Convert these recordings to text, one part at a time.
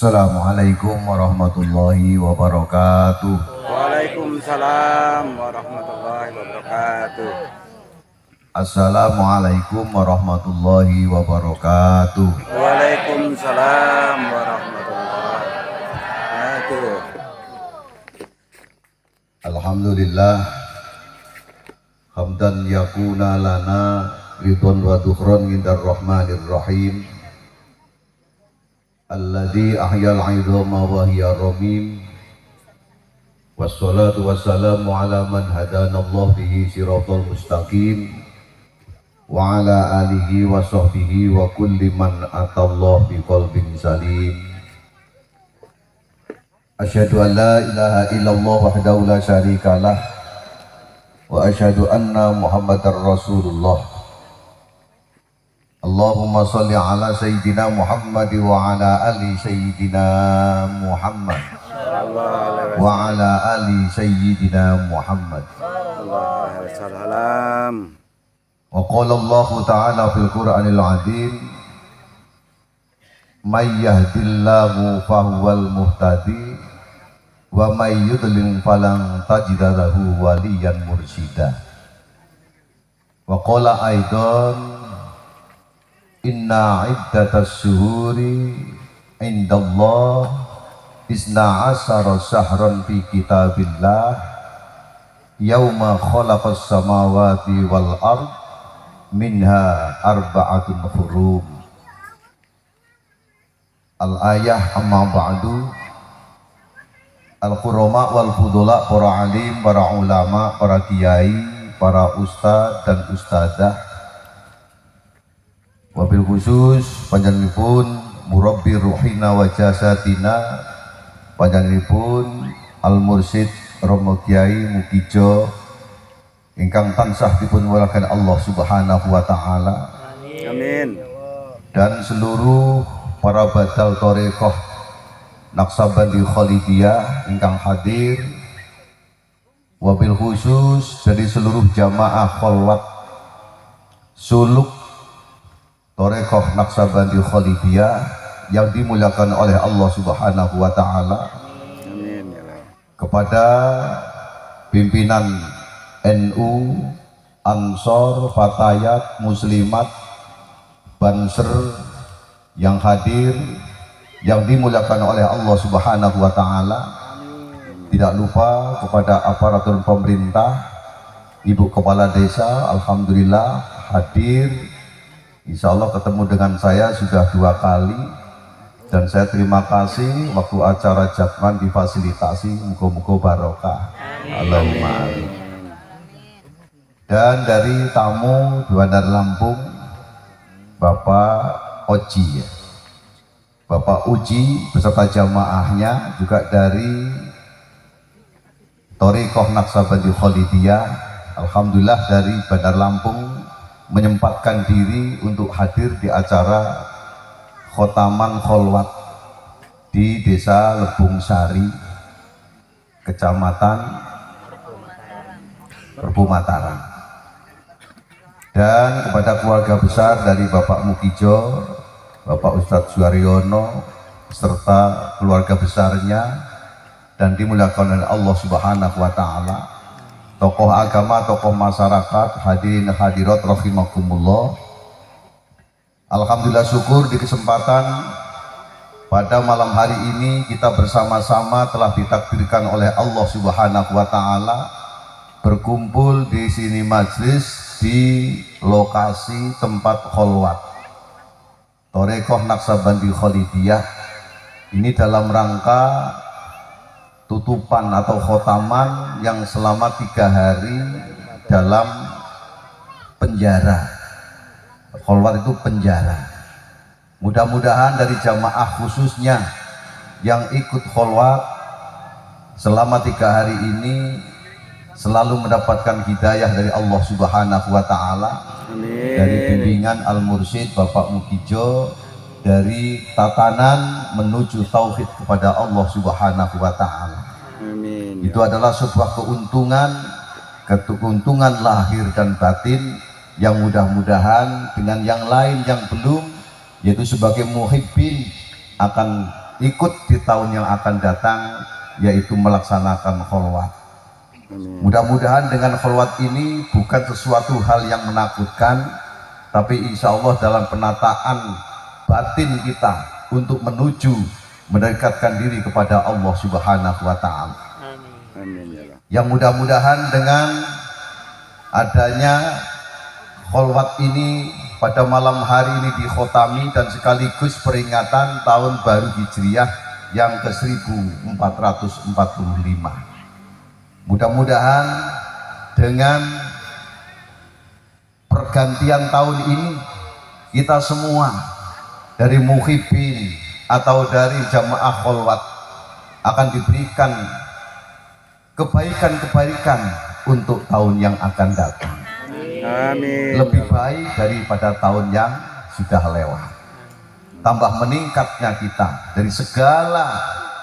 Assalamualaikum warahmatullahi wabarakatuh. Waalaikumsalam warahmatullahi wabarakatuh. Assalamualaikum warahmatullahi wabarakatuh. Waalaikumsalam warahmatullahi wabarakatuh. Alhamdulillah hamdan yakuna lana ridwan wa dukhran indar rahmanir rahim alladzi ahyal 'idhama wa hiya ramim. Wassalatu wassalamu ala man hadana Allah bihi siratal mustaqim wa ala alihi wa sahbihi wa kulli man atallah biqalbin salim. Asyhadu an la ilaha illallah wahdahu la syarikalah wa asyhadu anna Muhammadar Rasulullah. Allahumma salli ala sayyidina Muhammad wa ala ali sayyidina Muhammad wa ala ali sayyidina Muhammad. Waalaikumsalam. Wa qala Allah ta'ala fil Qur'anil 'azim may yahdillahu fahuwal muhtadi wa may yudlil falan tajida lahu waliyan mursyida. Wa qala aidan inna iddatas syuhuri indallah isna asara syahran fi kitabillah yauma khalaqas samawati wal ard minha arba'atun hurum. Al-ayah amma ba'du. Al-qurama wal fudula, para alim, para ulama, para kiai, para ustadz dan ustadzah, wabil khusus panjenenganipun murabbi ruhina wa jasadina, panjenenganipun Al Mursyid Romo Kiai Mukijo ingkang tansah dipun welaken Allah Subhanahu wa taala. Amin. Dan seluruh para badal thariqah Naqsabandi Khalidiyah ingkang hadir, wabil khusus dari seluruh jamaah kholwat suluk Thariqah Naqsabandi Khalidiyah yang dimuliakan oleh Allah Subhanahu wa taala. Amin ya Allah. Kepada pimpinan NU, Ansor, Fatayat, Muslimat, Banser yang hadir yang dimuliakan oleh Allah Subhanahu wa taala. Tidak lupa kepada aparatur pemerintah, Ibu Kepala Desa, alhamdulillah hadir. Insya Allah ketemu dengan saya sudah 2 kali dan saya terima kasih waktu acara Jakman difasilitasi, muga-muga barokah. Allahumma amin. Dan dari tamu di Bandar Lampung, Bapak Oji ya, Bapak Uji beserta jamaahnya, juga dari Thariqah Naqsabandi Khalidiyah, alhamdulillah dari Bandar Lampung menyempatkan diri untuk hadir di acara khotaman kholwat di Desa Lebung Sari, Kecamatan Perbu Mataram. Dan kepada keluarga besar dari Bapak Mukijo, Bapak Ustadz Suharyono serta keluarga besarnya dan dimuliakan oleh Allah Subhanahu wa taala, tokoh agama, tokoh masyarakat, hadirin hadirat rahimakumullah. Alhamdulillah, syukur di kesempatan pada malam hari ini kita bersama-sama telah ditakdirkan oleh Allah Subhanahu wa taala berkumpul di sini majlis di lokasi tempat kholwat Thariqah Naqsabandi Khalidiyah ini dalam rangka tutupan atau khotaman yang selama 3 hari dalam penjara. Kholwat itu penjara. Mudah-mudahan dari jamaah khususnya yang ikut kholwat selama 3 hari ini selalu mendapatkan hidayah dari Allah Subhanahu wa taala, dari bimbingan Al Mursyid Bapak Mukijo, dari tatanan menuju tauhid kepada Allah Subhanahu wa taala. Itu adalah sebuah keuntungan lahir dan batin yang mudah-mudahan dengan yang lain yang belum, yaitu sebagai muhibbin, akan ikut di tahun yang akan datang, yaitu melaksanakan kholwat. Mudah-mudahan dengan kholwat ini bukan sesuatu hal yang menakutkan, tapi insya Allah dalam penataan batin kita untuk menuju mendekatkan diri kepada Allah Subhanahu wa Ta'ala. Amin ya Allah. Yang mudah-mudahan dengan adanya kholwat ini pada malam hari ini dikhotami dan sekaligus peringatan tahun baru Hijriah yang ke-1445. Mudah-mudahan dengan pergantian tahun ini kita semua dari muhibbin atau dari jamaah kholwat akan diberikan kebaikan-kebaikan untuk tahun yang akan datang. Amin. Lebih baik daripada tahun yang sudah lewat. Tambah meningkatnya kita dari segala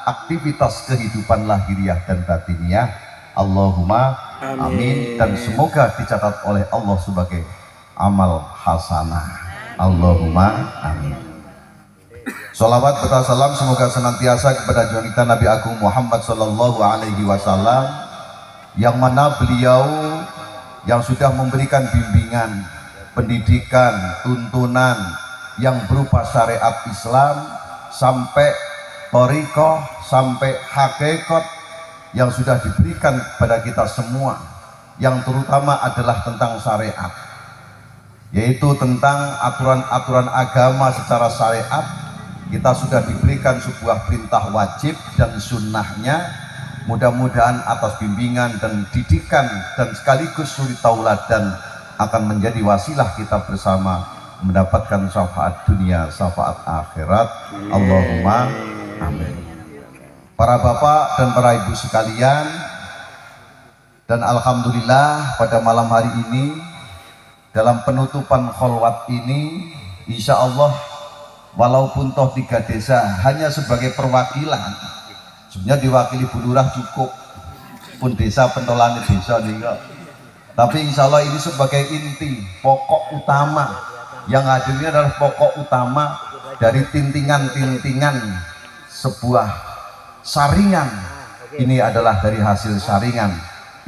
aktivitas kehidupan lahiriah dan batiniah. Allahumma amin. Dan semoga dicatat oleh Allah sebagai amal hasanah. Allahumma amin. Salawat serta salam semoga senantiasa kepada junjungan Nabi Agung Muhammad Sallallahu Alaihi Wasallam, yang mana beliau yang sudah memberikan bimbingan, pendidikan, tuntunan yang berupa syariat Islam sampai thariqah, sampai hakikat yang sudah diberikan kepada kita semua, yang terutama adalah tentang syariat, yaitu tentang aturan-aturan agama secara syariat. Kita sudah diberikan sebuah perintah wajib dan sunnahnya. Mudah-mudahan atas bimbingan dan didikan dan sekaligus suri tauladan akan menjadi wasilah kita bersama mendapatkan syafaat dunia, syafaat akhirat. Allahumma amin. Para bapak dan para ibu sekalian, dan alhamdulillah pada malam hari ini dalam penutupan kholwat ini, insya Allah walaupun toh 3 desa hanya sebagai perwakilan, sebenarnya diwakili Bu Lurah cukup, pun desa pentolan desa juga. Tapi insya Allah ini sebagai inti, pokok utama, yang hadir ini adalah pokok utama dari tintingan-tintingan sebuah saringan. Ini adalah dari hasil saringan.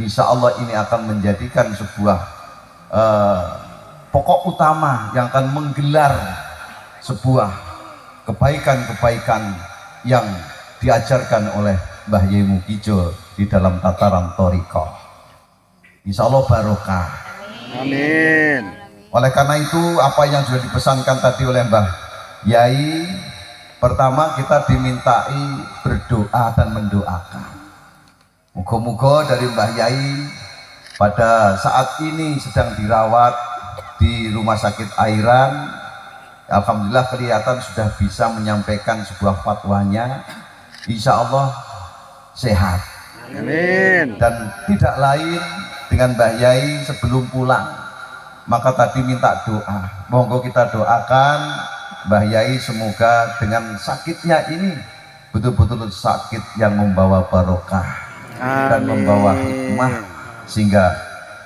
Insya Allah ini akan menjadikan sebuah pokok utama yang akan menggelar sebuah kebaikan-kebaikan yang diajarkan oleh Mbah Yai Mukijo di dalam tataran thariqah. Insya Allah barokah. Amin. Oleh karena itu, apa yang sudah dipesankan tadi oleh Mbah Yai, pertama kita dimintai berdoa dan mendoakan. Moga-moga dari Mbah Yai pada saat ini sedang dirawat di Rumah Sakit Airan, alhamdulillah kelihatan sudah bisa menyampaikan sebuah fatwanya. Insya Allah sehat. Amin. Dan tidak lain dengan Mbah Yai sebelum pulang, maka tadi minta doa. Monggo kita doakan Mbah Yai semoga dengan sakitnya ini betul-betul sakit yang membawa barokah dan membawa hikmah, sehingga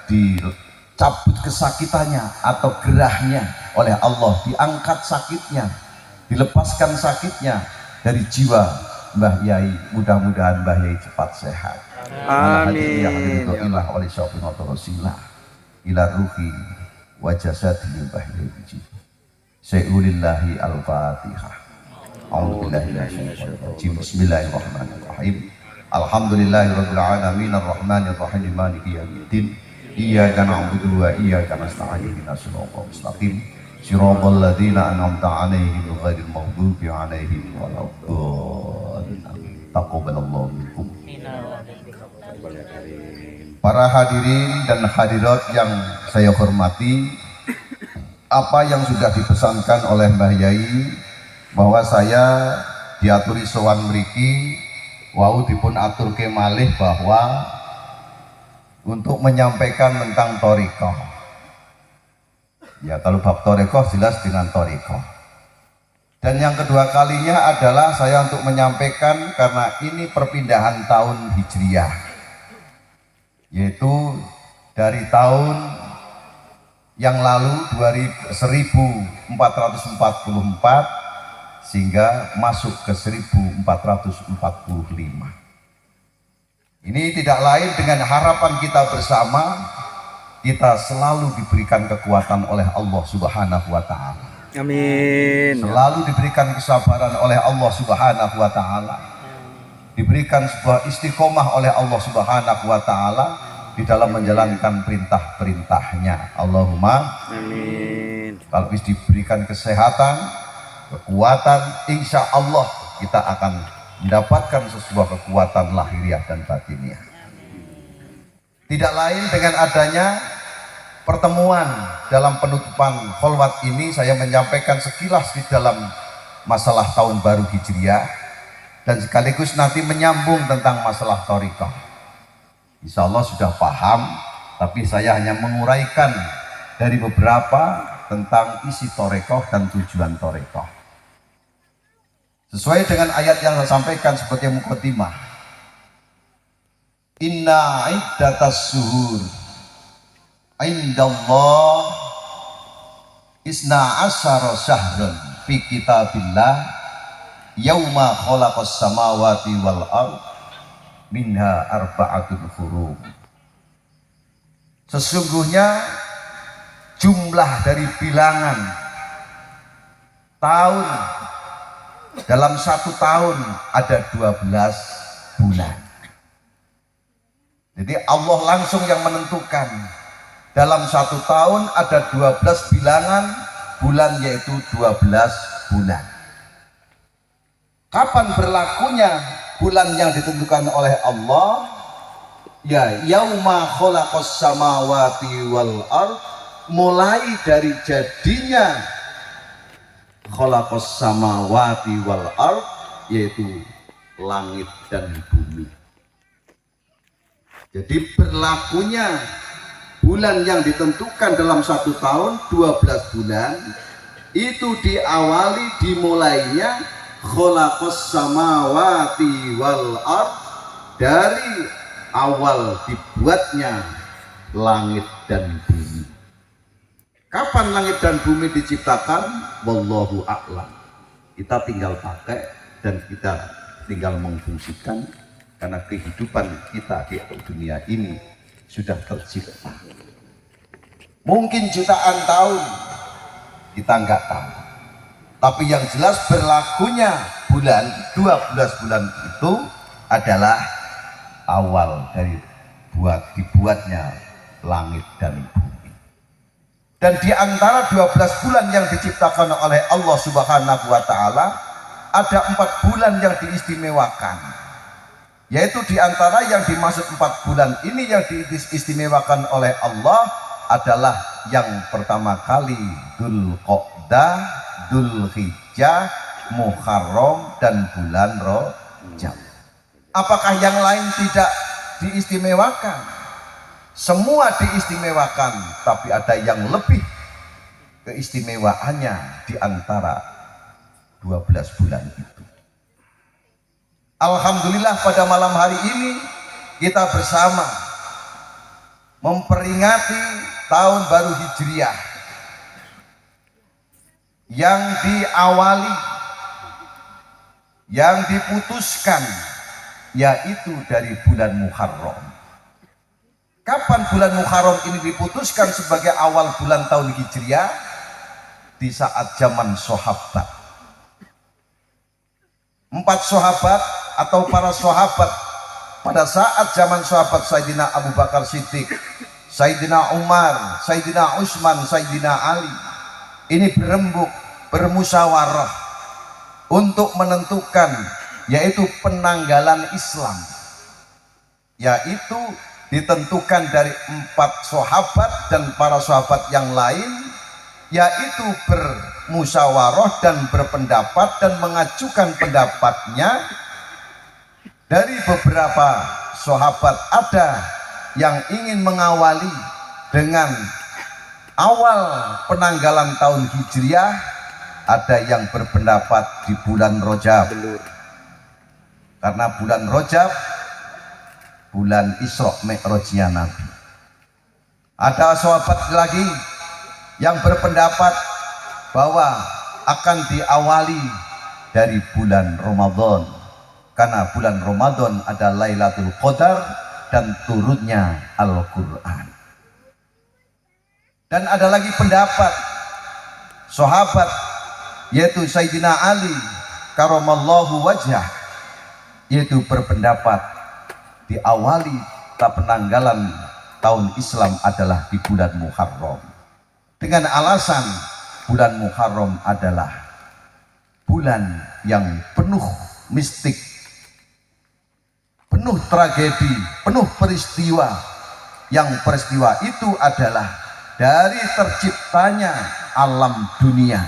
dicabut kesakitannya atau gerahnya oleh Allah, diangkat sakitnya, dilepaskan sakitnya dari jiwa Mbah Yai. Mudah-mudahan Mbah Yai cepat sehat. Amin. Ilah oleh syafin wa rasilah ila ruhi wa jasadi Mbah Yai. Sayulillahi al-Fatihah. A'udzubillahi minasyaitonir rajim. Bismillahirrahmanirrahim. Alhamdulillahirabbil alamin arrahmanir rahim maliki yaumiddin. Iyyaka na'budu wa iyyaka nasta'in ihdinas siratal mustaqim. Shiratal ladzina an'amta 'alaihim ghairil maghdubi 'alaihim waladdallin. Taqabbalallahu minkum. Para hadirin dan hadirat yang saya hormati, apa yang sudah dipesankan oleh Mbah Yai bahwa saya diaturi sowan mriki wau dipun aturke malih bahwa untuk menyampaikan tentang thariqah. Ya, kalau bab thariqah jelas dengan thariqah. Dan yang kedua kalinya adalah saya untuk menyampaikan karena ini perpindahan tahun Hijriah, yaitu dari tahun yang lalu 1444 sehingga masuk ke 1445. Ini tidak lain dengan harapan kita bersama, kita selalu diberikan kekuatan oleh Allah Subhanahu wa Ta'ala. Amin. Selalu diberikan kesabaran oleh Allah Subhanahu wa Ta'ala. Diberikan sebuah istiqomah oleh Allah Subhanahu wa Ta'ala di dalam menjalankan perintah-perintahnya. Allahumma Amin. kalau diberikan kesehatan, kekuatan, insya Allah kita akan mendapatkan sebuah kekuatan lahiriah dan batiniah. Tidak lain dengan adanya pertemuan dalam penutupan kholwat ini, saya menyampaikan sekilas di dalam masalah tahun baru Hijriah dan sekaligus nanti menyambung tentang masalah thariqah. Insya Allah sudah paham, tapi saya hanya menguraikan dari beberapa tentang isi thariqah dan tujuan thariqah. Sesuai dengan ayat yang saya sampaikan sebagai muqaddimah. Inna iddatas suhur indallah isna asyara syahrun fi kitabillah yauma khalaqas samawati wal ard minha arba'atun hurum. Sesungguhnya jumlah dari bilangan tahun dalam satu tahun ada 12 bulan. Jadi Allah langsung yang menentukan dalam satu tahun ada 12 bilangan bulan, yaitu 12 bulan. Kapan berlakunya bulan yang ditentukan oleh Allah? Ya, yauma khalaqas samawati wal ard, mulai dari jadinya khalaqas samawati wal ard, yaitu langit dan bumi. Jadi berlakunya bulan yang ditentukan dalam satu tahun 12 bulan itu diawali dimulainya khalaqas samawati wal ard, dari awal dibuatnya langit dan bumi. Kapan langit dan bumi diciptakan? Wallahu a'lam. Kita tinggal pakai dan kita tinggal mengfungsikan, karena kehidupan kita di dunia ini sudah tercipta. Mungkin jutaan tahun kita nggak tahu, tapi yang jelas berlakunya bulan 12 bulan itu adalah awal dari dibuatnya langit dan bumi. Dan di antara 12 bulan yang diciptakan oleh Allah Subhanahu wa Ta'ala, ada 4 bulan yang diistimewakan. Yaitu di antara yang dimaksud 4 bulan ini yang diistimewakan oleh Allah adalah yang pertama kali Dzulqa'dah, Dzulhijjah, Muharram, dan bulan Rajab. Apakah yang lain tidak diistimewakan? Semua diistimewakan, tapi ada yang lebih keistimewaannya di antara 12 bulan itu. Alhamdulillah pada malam hari ini kita bersama memperingati tahun baru Hijriah yang diawali, yang diputuskan, yaitu dari bulan Muharram. Kapan bulan Muharram ini diputuskan sebagai awal bulan tahun Hijriah? Di saat zaman sahabat. 4 sahabat atau para sahabat pada saat zaman sahabat Sayyidina Abu Bakar Siddiq, Sayyidina Umar, Sayyidina Utsman, Sayyidina Ali ini berembuk, bermusyawarah untuk menentukan yaitu penanggalan Islam, yaitu ditentukan dari 4 sahabat dan para sahabat yang lain, yaitu bermusyawarah dan berpendapat dan mengajukan pendapatnya. Dari beberapa sahabat ada yang ingin mengawali dengan awal penanggalan tahun Hijriah, ada yang berpendapat di bulan Rajab, karena bulan Rajab bulan Isra Mi'rajnya Nabi. Ada sahabat lagi yang berpendapat bahwa akan diawali dari bulan Ramadan, karena bulan Ramadan ada Lailatul Qadar dan turunnya Al-Quran. Dan ada lagi pendapat sahabat, yaitu Sayyidina Ali karamallahu wajhah, yaitu berpendapat diawali penanggalan tahun Islam adalah di bulan Muharram, dengan alasan bulan Muharram adalah bulan yang penuh mistik, penuh tragedi, penuh peristiwa, yang peristiwa itu adalah dari terciptanya alam dunia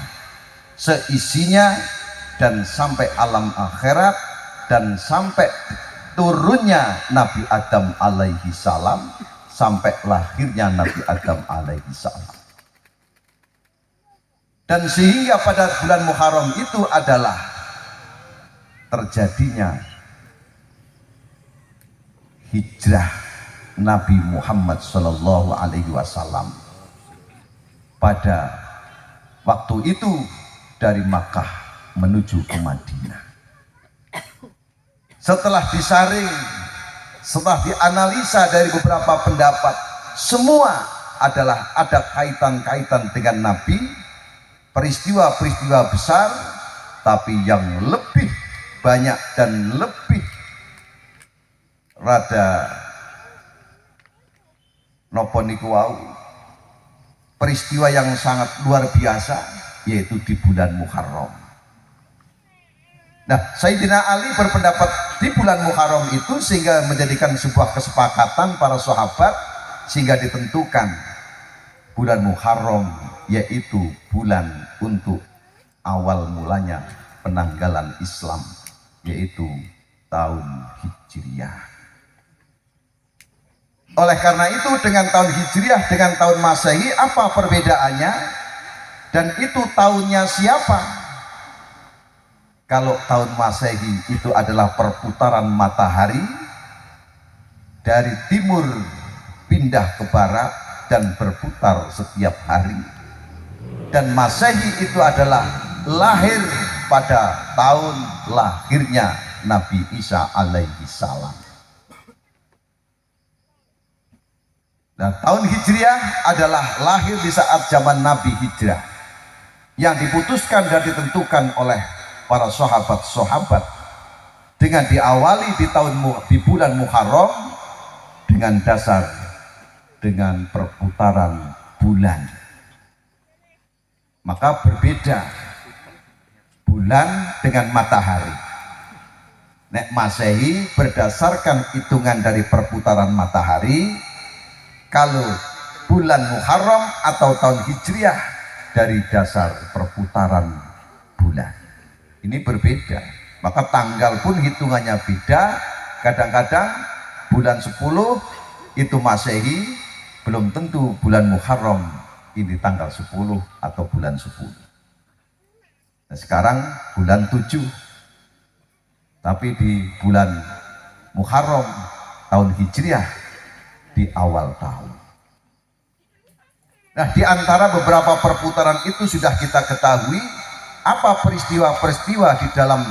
seisinya dan sampai alam akhirat dan sampai turunnya Nabi Adam alaihi salam sampai lahirnya Nabi Adam alaihi salam. Dan sehingga pada bulan Muharram itu adalah terjadinya hijrah Nabi Muhammad Shallallahu Alaihi Wasallam pada waktu itu dari Makkah menuju ke Madinah. Setelah disaring, setelah dianalisa dari beberapa pendapat, semua adalah ada kaitan-kaitan dengan Nabi, peristiwa-peristiwa besar, tapi yang lebih banyak dan lebih rada nopo niku wau, peristiwa yang sangat luar biasa, yaitu di bulan Muharram. Nah, Sayyidina Ali berpendapat di bulan Muharram itu sehingga menjadikan sebuah kesepakatan para sahabat sehingga ditentukan bulan Muharram yaitu bulan untuk awal mulanya penanggalan Islam, yaitu tahun Hijriah. Oleh karena itu dengan tahun Hijriah dengan tahun Masehi apa perbedaannya? Dan itu tahunnya siapa? Kalau tahun Masehi itu adalah perputaran matahari dari timur pindah ke barat dan berputar setiap hari. Dan Masehi itu adalah lahir pada tahun lahirnya Nabi Isa alaihi salam. Nah, tahun Hijriah adalah lahir di saat zaman Nabi hijrah, yang diputuskan dan ditentukan oleh para sahabat-sahabat dengan diawali di bulan Muharram dengan dasar dengan perputaran bulan. Maka berbeda bulan dengan matahari. Nek Masehi berdasarkan hitungan dari perputaran matahari, kalau bulan Muharram atau tahun Hijriah dari dasar perputaran bulan. Ini berbeda, maka tanggal pun hitungannya beda. Kadang-kadang bulan 10 itu Masehi, belum tentu bulan Muharram ini tanggal 10 atau bulan 10. Nah, sekarang bulan 7, tapi di bulan Muharram tahun Hijriah di awal tahun. Nah, di antara beberapa perputaran itu sudah kita ketahui apa peristiwa-peristiwa di dalam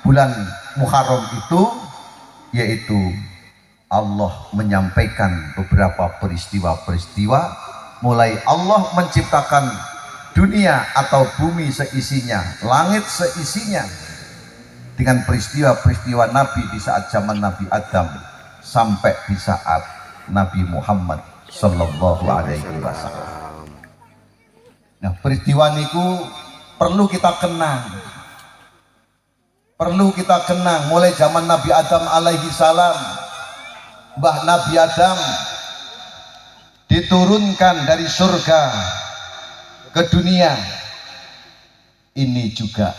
bulan Muharram itu, yaitu Allah menyampaikan beberapa peristiwa-peristiwa, mulai Allah menciptakan dunia atau bumi seisinya, langit seisinya, dengan peristiwa-peristiwa Nabi di saat zaman Nabi Adam sampai di saat Nabi Muhammad Sallallahu Alaihi Wasallam. Nah, peristiwa niku perlu kita kenang, mulai zaman Nabi Adam alaihi salam. Mbah Nabi Adam diturunkan dari surga ke dunia ini juga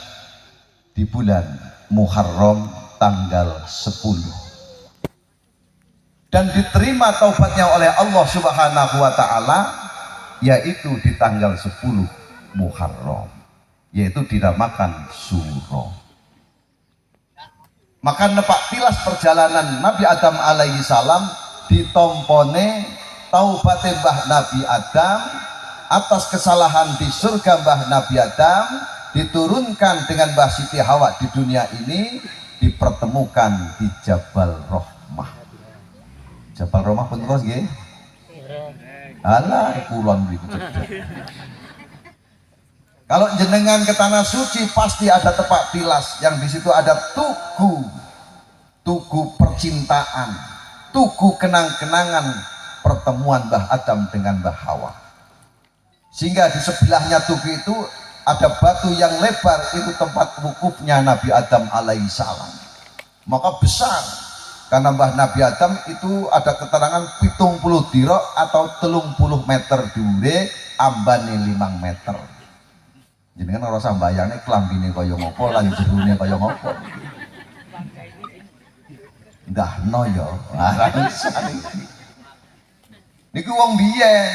di bulan Muharram tanggal 10, dan diterima taubatnya oleh Allah Subhanahu wa taala yaitu di tanggal 10 Muharram, yaitu dinamakan Suro. Maka nepak tilas perjalanan Nabi Adam alaihi salam ditompone taubate Mbah Nabi Adam atas kesalahan di surga Mbah Nabi Adam, diturunkan dengan Mbah Siti Hawa di dunia ini, dipertemukan di Jabal Rahmah. Jabal Rahmah pun terus nggih. Alah kulon gitu. Kalau jenengan ke tanah suci pasti ada tepak tilas yang di situ ada tugu percintaan, tugu kenang-kenangan pertemuan Mbah Adam dengan Mbah Hawa. Sehingga di sebelahnya tugu itu ada batu yang lebar, itu tempat wukufnya Nabi Adam alaihissalam. Maka besar, karena Mbah Nabi Adam itu ada keterangan 70 dirok atau 30 meter dhuwure, ambane 5 meter. Jenengan ora usah mbayangne klambine kaya ngopo lan jerone kaya ngopo. Ndahno ya. Niku wong biyen.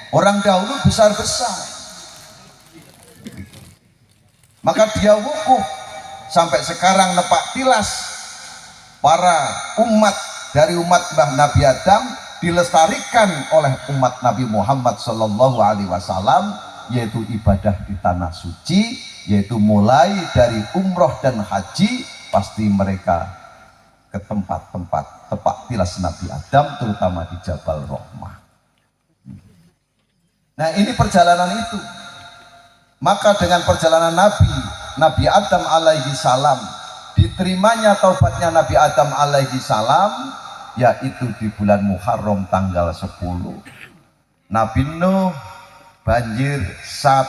Orang dahulu besar-besar. Maka dia wukuf sampai sekarang nepak tilas para umat dari umat Mbah Nabi Adam dilestarikan oleh umat Nabi Muhammad Sallallahu Alaihi Wasallam, yaitu ibadah di tanah suci, yaitu mulai dari umroh dan haji pasti mereka ke tempat-tempat tepak tilas Nabi Adam, terutama di Jabal Rahmah. Nah ini perjalanan itu. Maka dengan perjalanan Nabi Adam alaihi salam, diterimanya taubatnya Nabi Adam alaihi salam, yaitu di bulan Muharram tanggal 10. Nabi Nuh banjir saat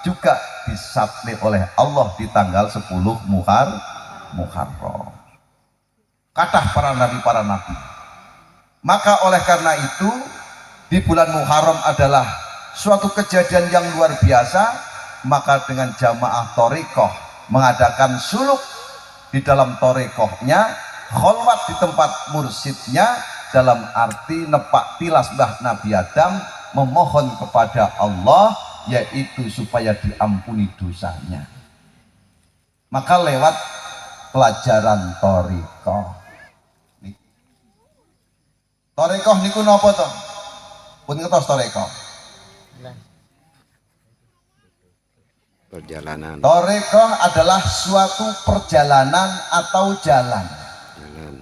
juga disatli oleh Allah di tanggal 10 Muharram. Kathah para nabi. Maka oleh karena itu di bulan Muharram adalah suatu kejadian yang luar biasa. Maka dengan jamaah Thariqah mengadakan suluk di dalam Thariqahnya, kholwat di tempat mursyidnya, dalam arti nepak tilas Mbah Nabi Adam, memohon kepada Allah yaitu supaya diampuni dosanya. Maka lewat pelajaran Thariqah. Thariqah niku napa to? Pun ngertos Thariqah. Perjalanan. Thariqah adalah suatu perjalanan atau jalan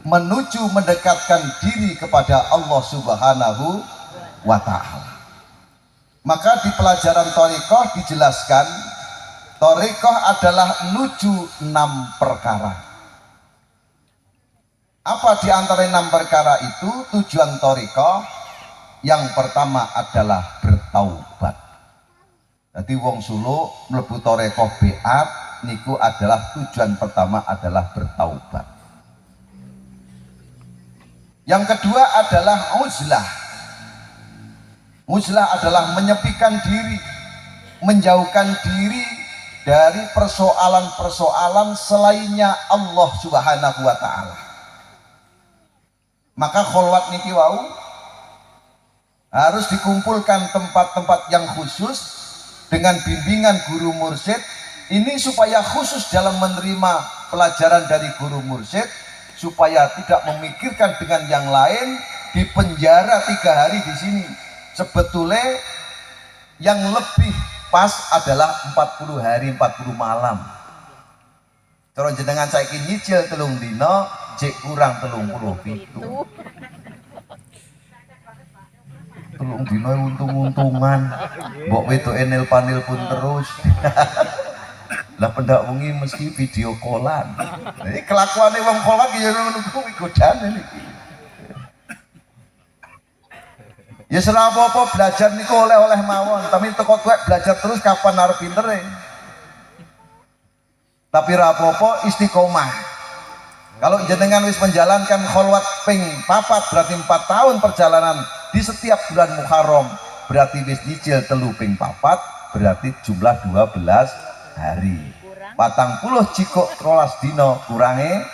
menuju mendekatkan diri kepada Allah Subhanahu wa Ta'ala. Maka di pelajaran Thariqah dijelaskan, Thariqah adalah menuju 6 perkara. Apa di antara 6 perkara itu tujuan Thariqah? Yang pertama adalah bertaubat. Jadi wong suluk mlebu Thariqah beat niku adalah tujuan pertama adalah bertaubat. Yang kedua adalah uzlah. Uzlah adalah menyepikan diri, menjauhkan diri dari persoalan-persoalan selainnya Allah Subhanahu wa Ta'ala. Maka kholwat niki wau harus dikumpulkan tempat-tempat yang khusus dengan bimbingan guru mursyid ini supaya khusus dalam menerima pelajaran dari guru mursyid, supaya tidak memikirkan dengan yang lain, di penjara 3 hari di sini. Sebetulnya yang lebih pas adalah 40 hari 40 malam. Kalau jenengan saiki nyicil 3 dina jek kurang 37. 3 dina untung-untungan. Mbok wedok enil panil pun terus. Lah pendak wengi mesti video callan. Ini kelakuane wong kolak ya ngono kuwi godane niki. Ya serah apa-apa belajar niku oleh-oleh mawon, tapi teko tuwek belajar terus kapan arep pintere. Tapi ra apa-apa istiqomah. Kalau jenengan wis menjalankan kholwat ping 4 berarti 4 tahun perjalanan di setiap bulan Muharram, berarti wis nyicil 3 ping 4 berarti jumlah 12 hari. 40 cikuk 13 dina kurange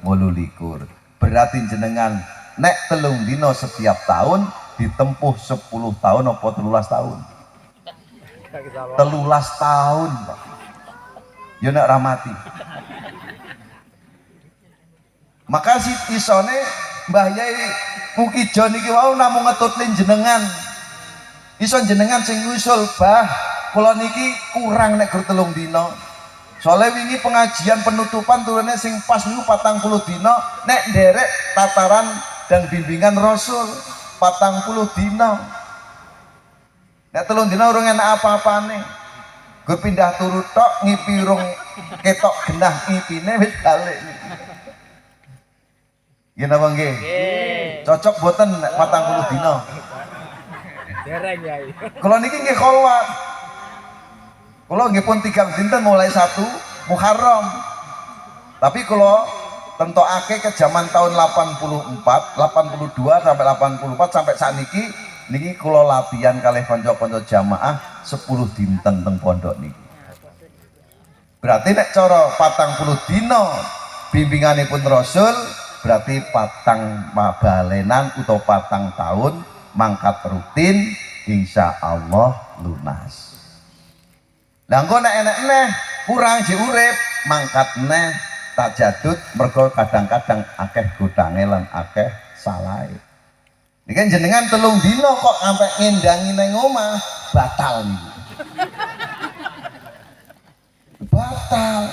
28. Berarti jenengan nek 3 dina setiap tahun ditempuh 10 tahun apa 13 tahun? 13 tahun, Pak. Ya nek ra mati. Maka si isone Mbah Yai Mukijo niki wau namung ngetutlin jenengan. Iso jenengan sing ngusul, Bah, kula niki kurang nek gur 3 dina. Soalnya wingi pengajian penutupan turunnya sing pas niku 40 dina, nek nderek tataran dan bimbingan Rasul 40 dina. Nek 3 dina urung enak apa-apane. Gur pindah turu tok ngipi urung ketok genah ngipine wis balik niki. Nggih napa nggih? Cocok boten nek 40 dina. Dereng Yai. Kula niki nggih kholwat. Kula nggih pun 3 dinten mulai 1 Muharram. Tapi kula tentokake ke zaman tahun 82 sampai 84 sampai saat niki kula latihan kalih kanca-kanca jamaah 10 dinten teng pondok niki. Berarti nek cara 40 dina bimbinganipun Rasul berarti 4 balenan utawa 4 tahun mangkat rutin insyaallah lunas. Lah engko nek enek neh kurang ji urip mangkat neh tajadud mergo kadang-kadang akeh godange lan akeh salahe. Niki jenengan 3 dina kok sampai ngendangi nang omah batal niku. Batal.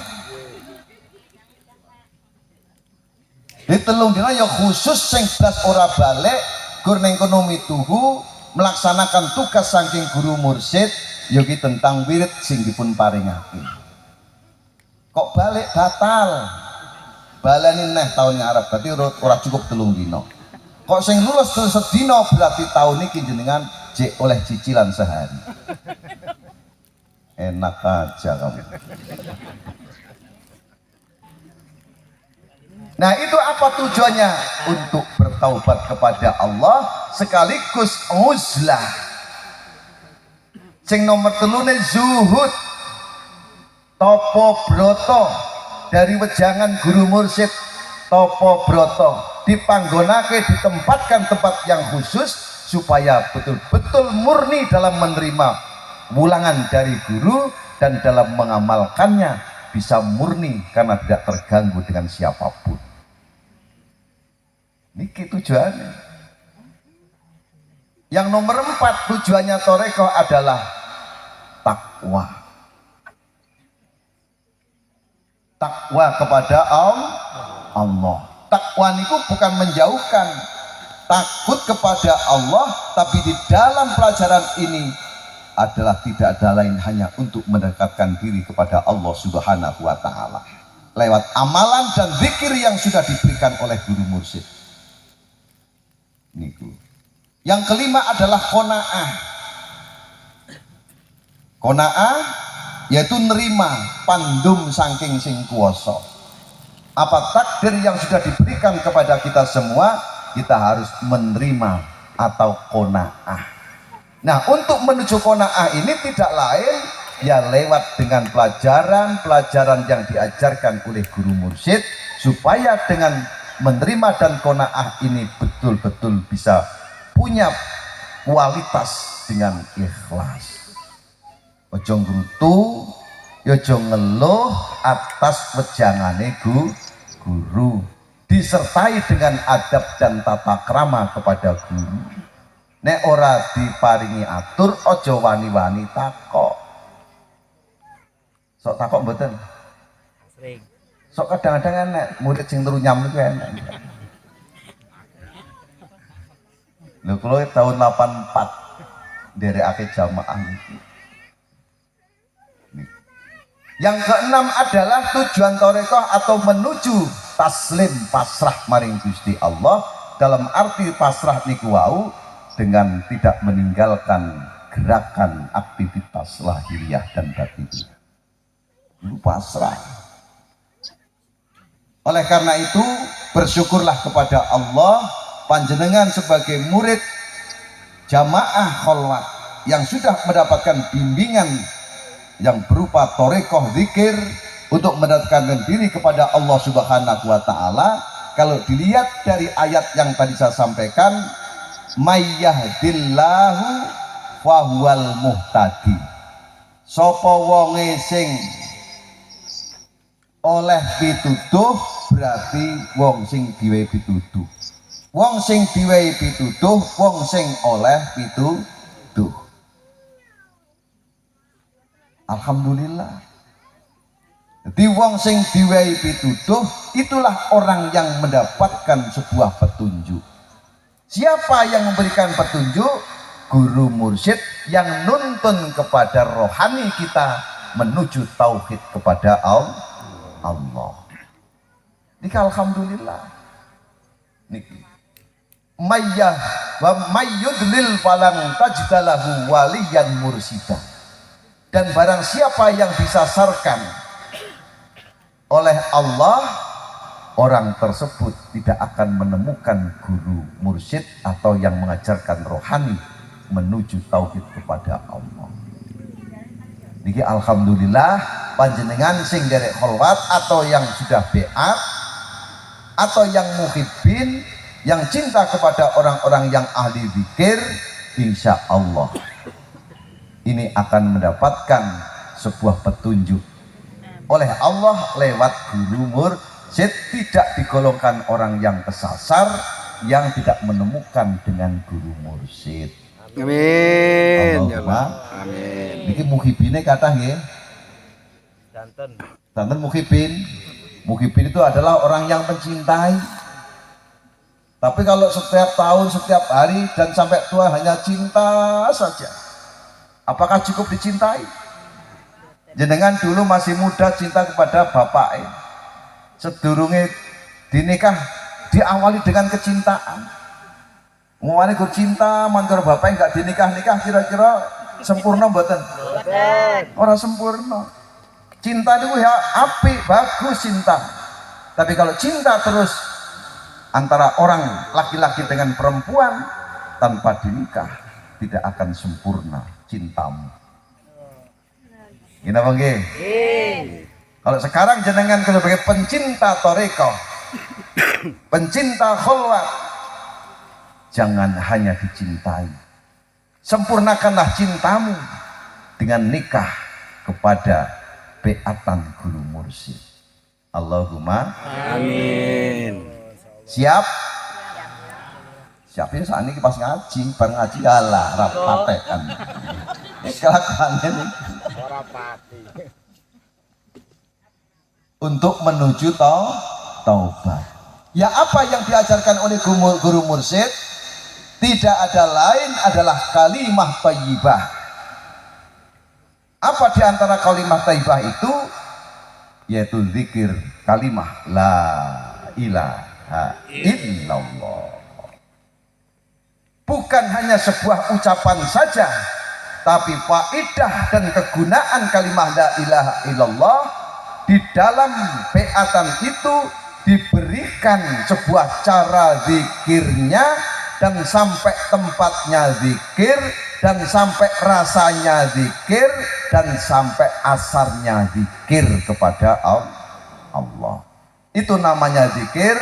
Di 3 dina ya khusus sing blas ora balik gur ning kono mituhu melaksanakan tugas saking guru mursyid yogi tentang wirid sing dipun paringake. Kok balik batal. Balani neh tahun Arab berarti ora cukup 3 dina. Kok sing lulus sedina berarti tahun iki jenengan jek oleh cicilan sehari. Enak aja kamu. Nah itu apa tujuannya? Untuk bertaubat kepada Allah sekaligus uzlah. Sing nomor 3 zuhud topo broto dari wejangan guru mursyid topo broto dipanggonake ditempatkan tempat yang khusus supaya betul-betul murni dalam menerima wulangan dari guru dan dalam mengamalkannya bisa murni karena tidak terganggu dengan siapapun. Niki tujuannya. Yang nomor 4 tujuannya Thariqah adalah takwa. Takwa kepada Allah. Takwa niku bukan menjauhkan, takut kepada Allah, tapi di dalam pelajaran ini adalah tidak ada lain hanya untuk mendekatkan diri kepada Allah Subhanahu wa taala lewat amalan dan zikir yang sudah diberikan oleh guru mursyid. Niku. Yang kelima adalah qanaah. Qanaah yaitu nerima pandum saking sing kuwasa. Apa takdir yang sudah diberikan kepada kita semua, kita harus menerima atau qanaah. Nah, untuk menuju qanaah ini tidak lain ya lewat dengan pelajaran-pelajaran yang diajarkan oleh guru mursyid supaya dengan menerima dan qanaah ini betul-betul bisa punya kualitas dengan ikhlas. Ojo ngrutu, ojo ngeluh atas wejangane guru, disertai dengan adab dan tata krama kepada guru. Nek ora diparingi atur, ojo wani-wani takok. Sok takok mboten? Sering. Sok kadang-kadang nek murid sing turu nyam niku enak. Lho kula tahun 84 nderekake jamaah niku. Yang keenam adalah tujuan Thariqah atau menuju taslim pasrah maring Gusti Allah, dalam arti pasrah niku wau dengan tidak meninggalkan gerakan aktivitas lahiriah dan batiniah. Itu pasrah. Oleh karena itu bersyukurlah kepada Allah panjenengan sebagai murid jamaah kholwat yang sudah mendapatkan bimbingan yang berupa Thariqah zikir untuk mendekatkan diri kepada Allah Subhanahu wa taala. Kalau dilihat dari ayat yang tadi saya sampaikan, mayyahdillahu fahuwal muhtadi. Sapa wonge sing oleh pituduh berarti wong sing diwehi pituduh. Wong sing diwehi pituduh, wong sing oleh pituduh. Alhamdulillah. Jadi wong sing diwehi pituduh itulah orang yang mendapatkan sebuah petunjuk. Siapa yang memberikan petunjuk? Guru mursyid yang nuntun kepada rohani kita menuju tauhid kepada Allah. Niki alhamdulillah. Niki mayyah wa mayyudlil falang tajdalahu waliyan mursida. Dan barang siapa yang disasarkan oleh Allah, orang tersebut tidak akan menemukan guru mursyid atau yang mengajarkan rohani menuju tauhid kepada Allah. Niki alhamdulillah panjenengan sing derek kholwat atau yang sudah beat atau yang muhibbin yang cinta kepada orang-orang yang ahli zikir, insya Allah ini akan mendapatkan sebuah petunjuk oleh Allah lewat guru mursyid, tidak digolongkan orang yang kesasar yang tidak menemukan dengan guru mursyid. Amin. Allahumma Amin. niki muhibine kata nggih. Danten muhibin. Muhibin itu adalah orang yang mencintai. Tapi kalau setiap tahun, setiap hari dan sampai tua hanya cinta saja, apakah cukup dicintai? Jenengan dulu masih muda cinta kepada bapak, sedurunge dinikah diawali dengan kecintaan. Mulane gur cinta mantur bapak enggak dinikah-nikah kira-kira sempurna mboten? Orang sempurna. Cinta itu ya apik, bagus cinta. Tapi kalau cinta terus antara orang laki-laki dengan perempuan tanpa dinikah, tidak akan sempurna cintamu. Gini apa nggih? Kalau sekarang jenengan sebagai pencinta toreko, pencinta kholwat, jangan hanya dicintai, sempurnakanlah cintamu dengan nikah kepada beatan guru mursyid. Allahumma Amin. siap? Siap ya saat ini pas ngaji, bareng ngaji alah rapatekan. Kelakuannya nih. Untuk menuju taubat. Ya apa yang diajarkan oleh guru mursyid? Tidak ada lain adalah kalimah thayyibah. Apa di antara kalimah thayyibah itu? Yaitu zikir kalimah la ilaha illallah. Bukan hanya sebuah ucapan saja, tapi faidah dan kegunaan kalimah la ilaha illallah di dalam beatan itu diberikan sebuah cara zikirnya, dan sampai tempatnya zikir, dan sampai rasanya zikir, dan sampai asarnya zikir kepada Allah. Itu namanya zikir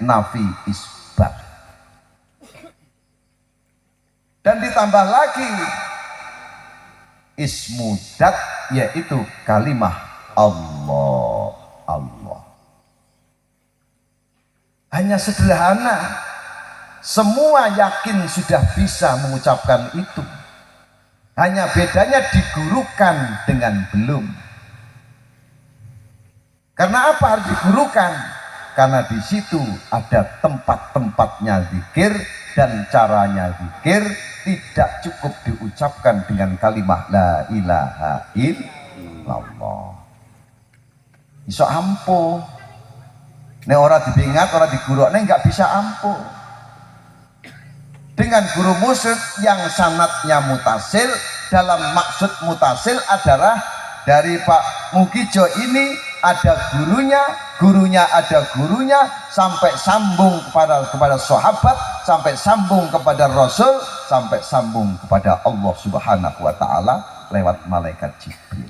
nafi isbat. Dan ditambah lagi ismu dat, yaitu kalimah Allah. Hanya sederhana, semua yakin sudah bisa mengucapkan itu. Hanya bedanya digurukan dengan belum. Karena apa harus digurukan? Karena di situ ada tempat-tempatnya zikir, dan caranya zikir tidak cukup diucapkan dengan kalimah la ilaha illallah. Iso ampuh. Nek ora dibingat, ora diguruk, nek nggak bisa ampuh. Dengan guru mursyid yang sanatnya mutasil, dalam maksud mutasil adalah dari Pak Mugijo ini ada gurunya ada gurunya, sampai sambung kepada sahabat, sampai sambung kepada Rasul, sampai sambung kepada Allah Subhanahu wa taala lewat malaikat Jibril.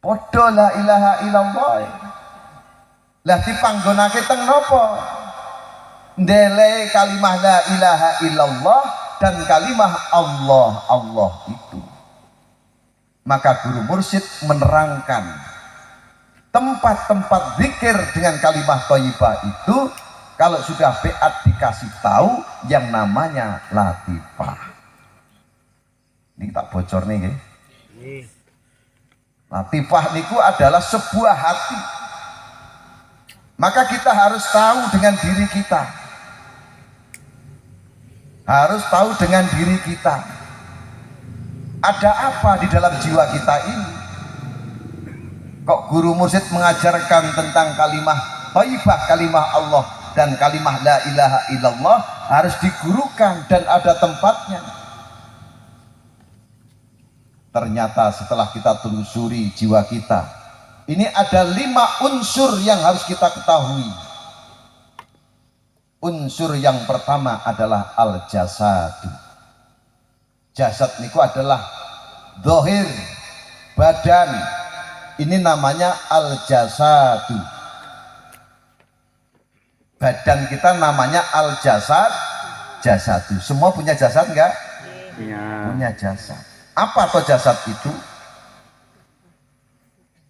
Padha la ilaha illallah. Lah dipanggonake teng napa? Ndele kalimah la ilaha illallah dan kalimah Allah itu. Maka guru mursyid menerangkan tempat-tempat zikir dengan kalimah thayyibah itu, kalau sudah beat dikasih tahu yang namanya latifah. Ini tak bocor nih, Nggih. Latifah niku adalah sebuah hati. Maka kita harus tahu dengan diri kita. Harus tahu dengan diri kita. Ada apa di dalam jiwa kita ini? Kok guru mursyid mengajarkan tentang kalimah thayyibah, kalimah Allah dan kalimah la ilaha illallah harus digurukan dan ada tempatnya. Ternyata setelah kita telusuri jiwa kita, ini ada 5 unsur yang harus kita ketahui. Unsur yang pertama adalah al-jasadu. Jasad niku adalah zahir, badan. Ini namanya al-jasadu. Badan kita namanya al-jasad, jasadu. Semua punya jasad enggak? Ya. Punya jasad. Apa toh jasad itu?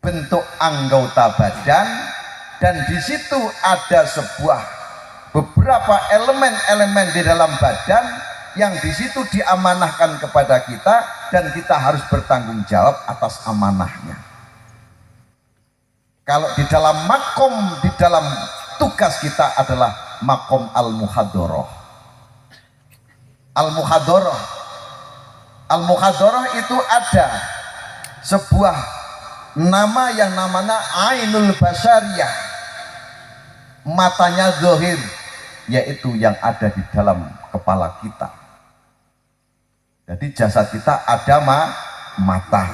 Bentuk anggota badan, dan di situ ada beberapa elemen-elemen di dalam badan yang di situ diamanahkan kepada kita dan kita harus bertanggung jawab atas amanahnya. Kalau di dalam makom, di dalam tugas kita adalah makom al-muhadharah. Al-muhadharah. Al-muhadharah itu ada sebuah nama yang namanya ainul basyariyah, matanya zahir, yaitu yang ada di dalam kepala kita. Jadi jasad kita ada mata,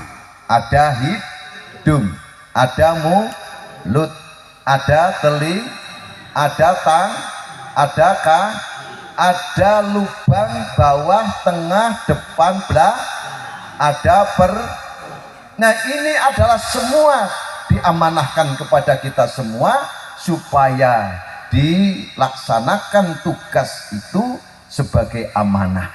ada hidung, ada mulut, ada telinga, ada ada ada lubang bawah, tengah, depan, ada Nah, ini adalah semua diamanahkan kepada kita semua supaya dilaksanakan tugas itu sebagai amanah.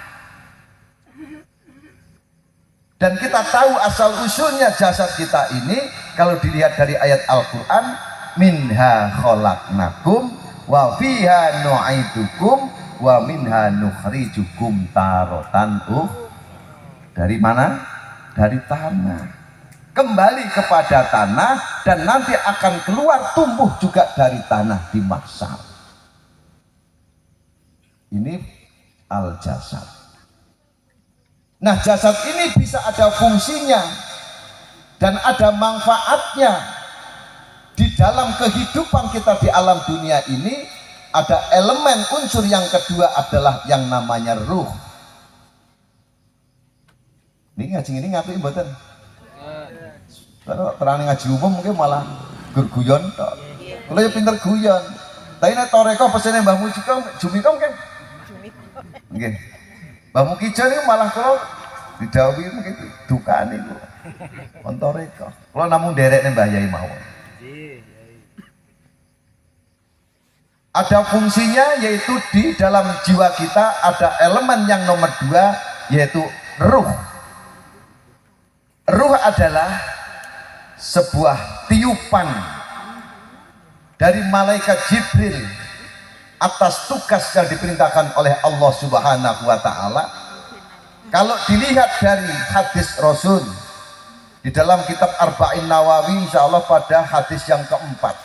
Dan kita tahu asal usulnya jasad kita ini kalau dilihat dari ayat Al-Qur'an, minha khalaqnakum wa fiha nu'idukum wa minha nukhrijukum taratan. Dari mana? Dari tanah. Kembali kepada tanah dan nanti akan keluar tumbuh juga dari tanah di mahsyar. Ini al-jasad. Nah, jasad ini bisa ada fungsinya dan ada manfaatnya. Di dalam kehidupan kita di alam dunia ini ada elemen unsur yang kedua adalah yang namanya ruh. Ini ngaji ini ngapain mboten? Kalau terang ngaji umum mungkin malah guyon tok. Kalau ya pinter guyon. Tapi nek toreko pesene Mbah Mujiko, Jumiko mungkin. Nggih. Mbah Mukijo niku malah kalau didhawuhi mungkin dukane niku. Kon toreko. Kula namung nderekne Mbah Yai mawon. Ada fungsinya, yaitu di dalam jiwa kita ada elemen yang nomor 2, yaitu ruh. Ruh adalah sebuah tiupan dari malaikat Jibril atas tugas yang diperintahkan oleh Allah Subhanahu wa Ta'ala. Kalau dilihat dari hadis Rasul di dalam kitab Arba'in Nawawi, insya Allah pada hadis yang keempat,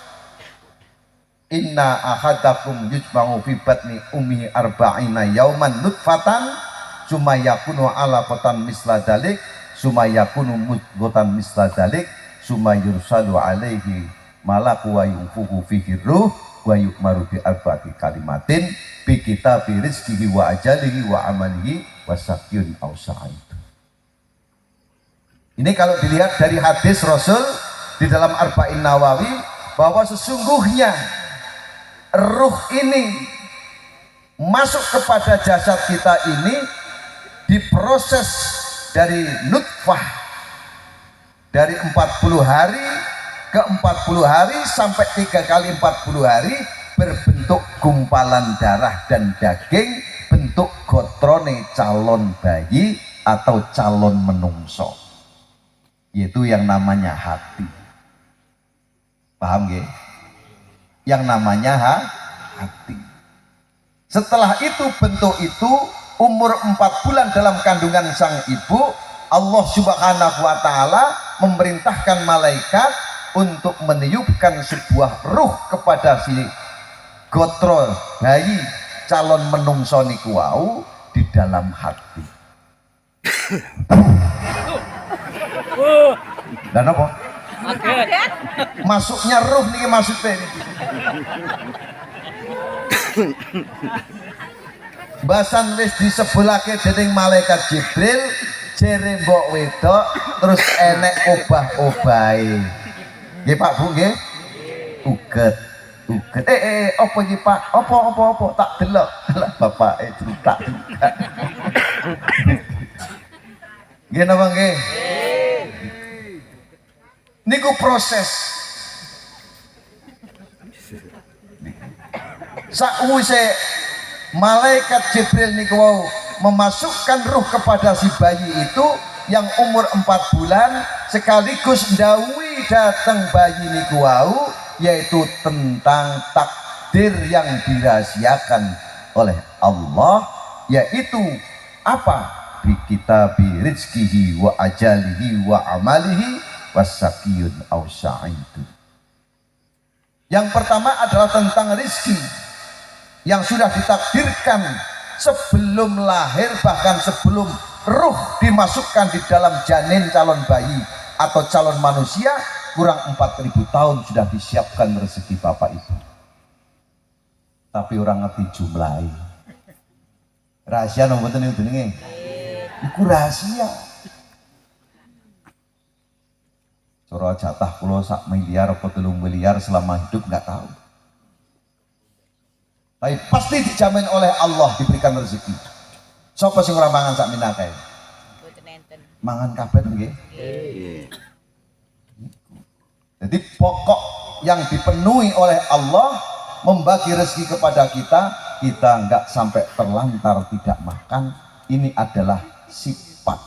inna ahadakum yujma'u fi batni ummihi arba'ina yauman nutfatan summa yakunu alaqatan misla dalik summa yakunu mudghatan misla dalik summa yursalu alaihi malaku wa yunfuhu fihi ruh wa yu'maru bi arba'ati kalimatin bi kitabi rizqihi wa ajalihi wa amalihi wa sakyun aw sa'id. Ini kalau dilihat dari hadis Rasul di dalam Arba'in Nawawi, bahwa sesungguhnya ruh ini masuk kepada jasad kita ini diproses dari nutfah, dari 40 hari ke 40 hari sampai 3 kali 40 hari berbentuk gumpalan darah dan daging, bentuk gotrone calon bayi atau calon menungso, yaitu yang namanya hati. Paham gak? Yang namanya hati. Setelah itu bentuk itu umur 4 bulan dalam kandungan sang ibu Allah Subhanahu wa taala memerintahkan malaikat untuk meniupkan sebuah ruh kepada si gotro bayi calon menungso niku wau di dalam hati. Dan apa? Masuknya ruh niki maksudnya niki. Basan wis disebulake dening malaikat Jibril jere mbok wedok terus enek obah-obahe. Nggih Pak Bu nggih? Uget. Apa iki Pak? Apa tak delok. Lah bapake tak juga. Nggih napa nggih? Niku proses. Sakwise malaikat Jibril niku wau memasukkan ruh kepada si bayi itu yang umur 4 bulan sekaligus ndawuhi datang bayi niku wau yaitu tentang takdir yang dirahasiakan oleh Allah, yaitu apa? Bi kitabi rizkihi wa ajalihi wa amalihi wasaqiyun aw sa'idun. Yang pertama adalah tentang rizki yang sudah ditakdirkan sebelum lahir, bahkan sebelum ruh dimasukkan di dalam janin calon bayi atau calon manusia, kurang 4.000 tahun sudah disiapkan rezeki bapak ibu. Tapi orang ngerti jumlahi. Rahasia nomor ini jenenge. Iku rahasia. Coro jatah pulau sak miliar atau 3 miliar selama hidup nggak tahu. Tapi pasti dijamin oleh Allah diberikan rezeki. Sapa sing ora mangan sak minakae? Mboten enten. Mangan kabeh nggih. Nggih. Jadi pokok yang dipenuhi oleh Allah membagi rezeki kepada kita, kita enggak sampai terlantar tidak makan. Ini adalah sifat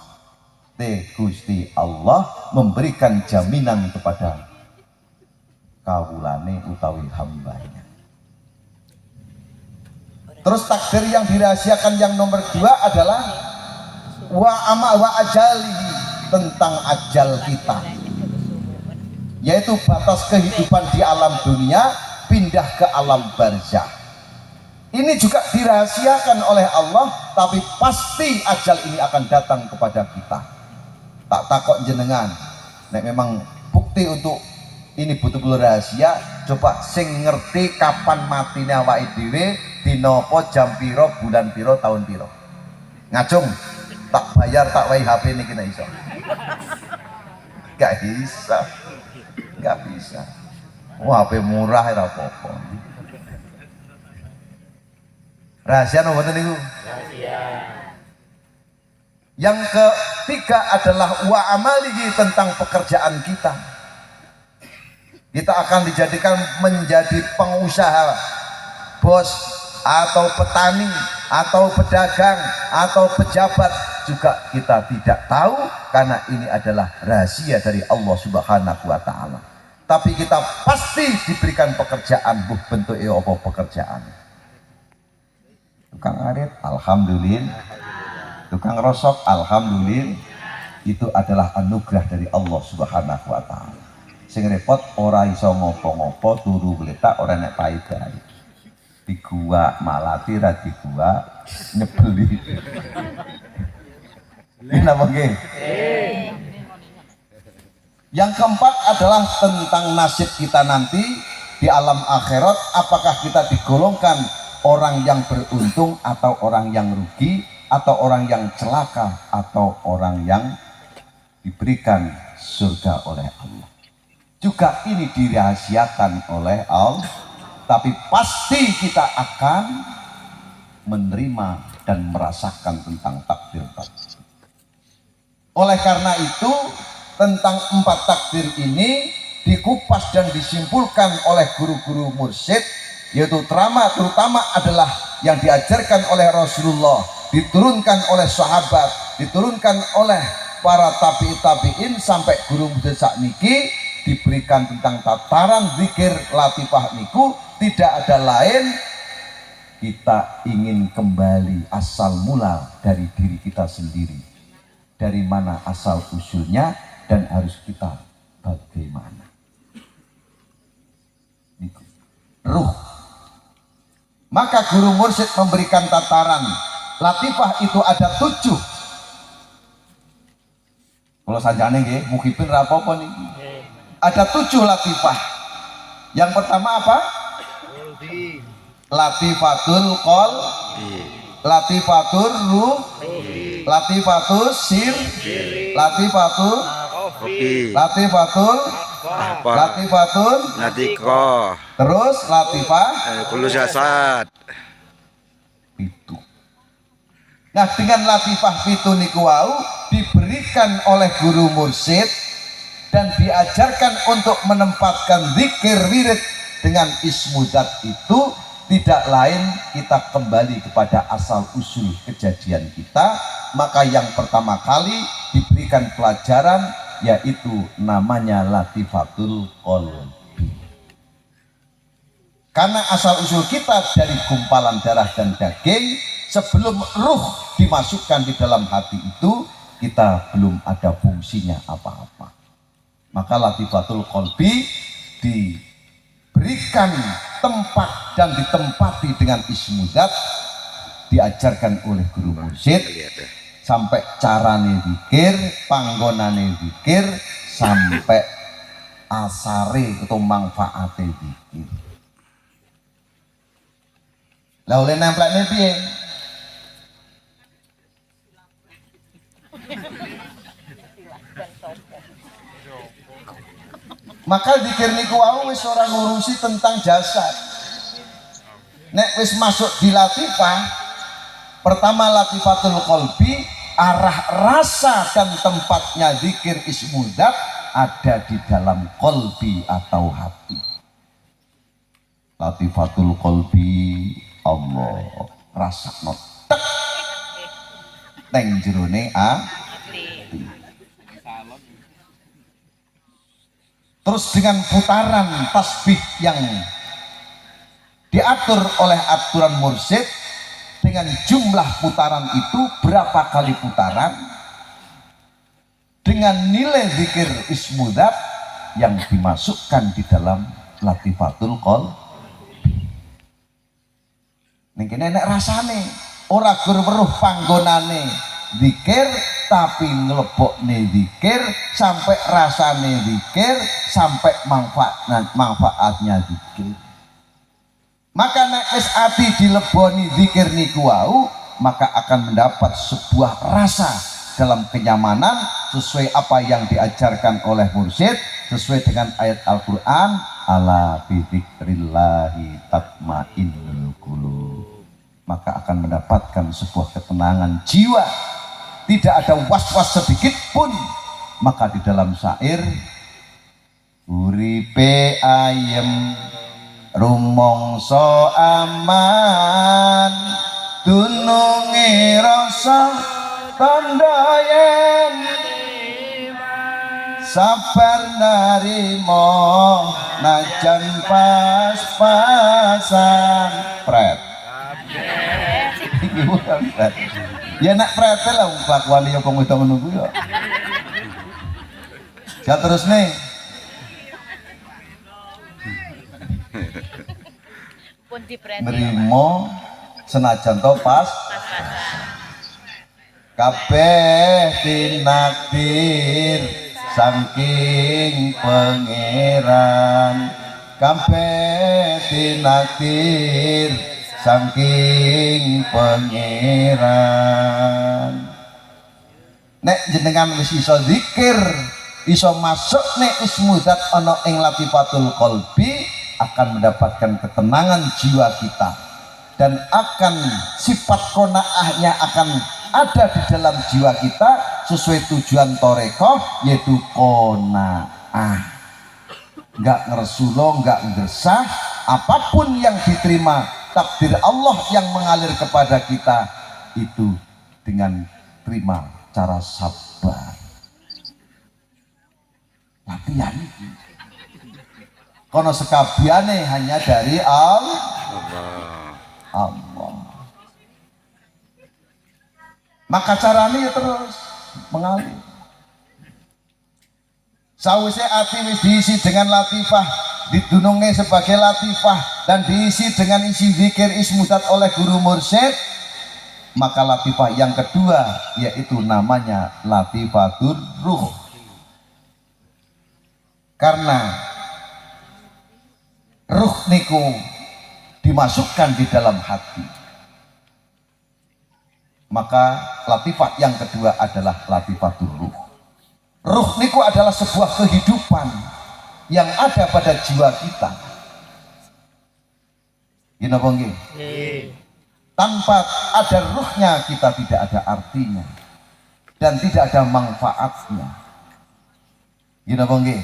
Gusti Allah memberikan jaminan kepada kawulane utawi hambanya. Terus takdir yang dirahasiakan yang nomor 2 adalah wa ajalihi, tentang ajal kita, yaitu batas kehidupan di alam dunia pindah ke alam barzah. Ini juga dirahasiakan oleh Allah, tapi pasti ajal ini akan datang kepada kita. Tak takok jenengan, nek memang bukti untuk ini betul-betul rahasia, coba sing ngerti kapan matinya awake dhewe, dina apa, jam piro, bulan piro, tahun piro. Ngacung, tak bayar, tak wae HP niki nek iso. Gak bisa. Gak bisa. Wah, HP murah ora apa-apa. Rahasia nomor niku. Rahasia. Yang ketiga adalah wa amalihi, tentang pekerjaan kita. Kita akan dijadikan menjadi pengusaha, bos, atau petani, atau pedagang, atau pejabat, juga kita tidak tahu, karena ini adalah rahasia dari Allah Subhanahu wa taala. Tapi kita pasti diberikan pekerjaan, bentuk apa pekerjaan. Tukang arit, alhamdulillah. Tukang rosok, alhamdulillah. Itu adalah anugerah dari Allah Subhanahu wa taala. Sing repot ora iso ngopo-ngopo, turu gletak ora nek paedahe. Di gua malati ra di gua nyebeli. Ini apa nggih? Yang keempat adalah tentang nasib kita nanti di alam akhirat, apakah kita digolongkan orang yang beruntung atau orang yang rugi, atau orang yang celaka, atau orang yang diberikan surga oleh Allah. Juga ini dirahasiakan oleh Allah, tapi pasti kita akan menerima dan merasakan tentang takdir tersebut. Oleh karena itu, tentang 4 takdir ini dikupas dan disimpulkan oleh guru-guru mursyid, yaitu terutama adalah yang diajarkan oleh Rasulullah, diturunkan oleh sahabat, diturunkan oleh para tabi'in sampai guru mursyid sakniki, diberikan tentang tataran zikir latifah niku tidak ada lain, kita ingin kembali asal mula dari diri kita sendiri, dari mana asal usulnya dan harus kita bagaimana. Ruh. Maka guru mursyid memberikan tataran latifah itu ada 7. Kalau sajane nggih mukipin ra apa-apa niki. Ada 7 latifah. Yang pertama apa? Latifatul qol, latifatur ruh, latifatul sir, latifatul Kopi. latifatul Apa? latifatul Natiko. terus latifah Kulu jasad. itu. Nah, dengan latifah pitu niku wau diberikan oleh guru mursyid dan diajarkan untuk menempatkan zikir wirid dengan ismudat itu tidak lain kita kembali kepada asal usul kejadian kita. Maka yang pertama kali diberikan pelajaran yaitu namanya latifatul qalbi. Karena asal usul kita dari gumpalan darah dan daging, sebelum ruh dimasukkan di dalam hati itu kita belum ada fungsinya apa-apa. Maka latifatul qalbi diberikan tempat dan ditempati dengan ismudat, diajarkan oleh guru mursyid sampai carane zikir, panggonane zikir, sampai asare atau manfaate zikir. Lah oleh nemplekne piye? Maka zikir niku wau wis ora ngurusi tentang jasad. Nek wis masuk di latifah, pertama latifatul qalbi, arah rasa dan tempatnya zikir ismudat ada di dalam qalbi atau hati. Latifatul qalbi Allah rasakno tek neng jerone ati. Terus dengan putaran tasbih yang diatur oleh aturan mursyid, dengan jumlah putaran itu berapa kali putaran, dengan nilai zikir ismudat yang dimasukkan di dalam latifatul qalbi. Ning kene nek rasane ora gur weruh panggonane zikir, tapi nglebokne zikir sampai rasane zikir, sampai manfaatnya zikir. Maka nek wis ati dileboni zikir niku wau, maka akan mendapat sebuah rasa dalam kenyamanan sesuai apa yang diajarkan oleh mursyid, sesuai dengan ayat Al-Qur'an, ala bi dzikrillahi tatmainnul qulub. Maka akan mendapatkan sebuah ketenangan jiwa, tidak ada was-was sedikit pun. Maka di dalam syair, uripe ayem rumangsa aman, dununge rasa tandha yen sabar narimo najan pas-pasan pret. Iki bukan pret. Ya nak prete lah kelakuan dia kok itu menunggu ya. Ya terus nih. Nerimo senajan to pas kabeh tinakdir saking pangeran, kabeh tinakdir saking pangeran. Nek jenengan wis iso zikir, iso masuk nek ismudat ana ing latifatul qalbi, akan mendapatkan ketenangan jiwa kita, dan akan sifat qanaahnya akan ada di dalam jiwa kita sesuai tujuan torekoh, yaitu qanaah. Enggak ngersulo, enggak ngersah, apapun yang diterima takdir Allah yang mengalir kepada kita itu dengan terima cara sabar. Latihan itu. Kono sekabiane hanya dari Allah. Maka caranya ya terus mengalir. Sawise ati wis diisi dengan latifah, didunungne sebagai latifah dan diisi dengan isi zikir ismudat oleh guru mursyid, maka latifah yang kedua yaitu namanya latifatur ruh. Karena ruh niku dimasukkan di dalam hati, maka latifah yang kedua adalah latifatur ruh. Ruh niku adalah sebuah kehidupan yang ada pada jiwa kita. Gini apa nggih? Tanpa ada ruhnya kita tidak ada artinya dan tidak ada manfaatnya. Gini apa nggih?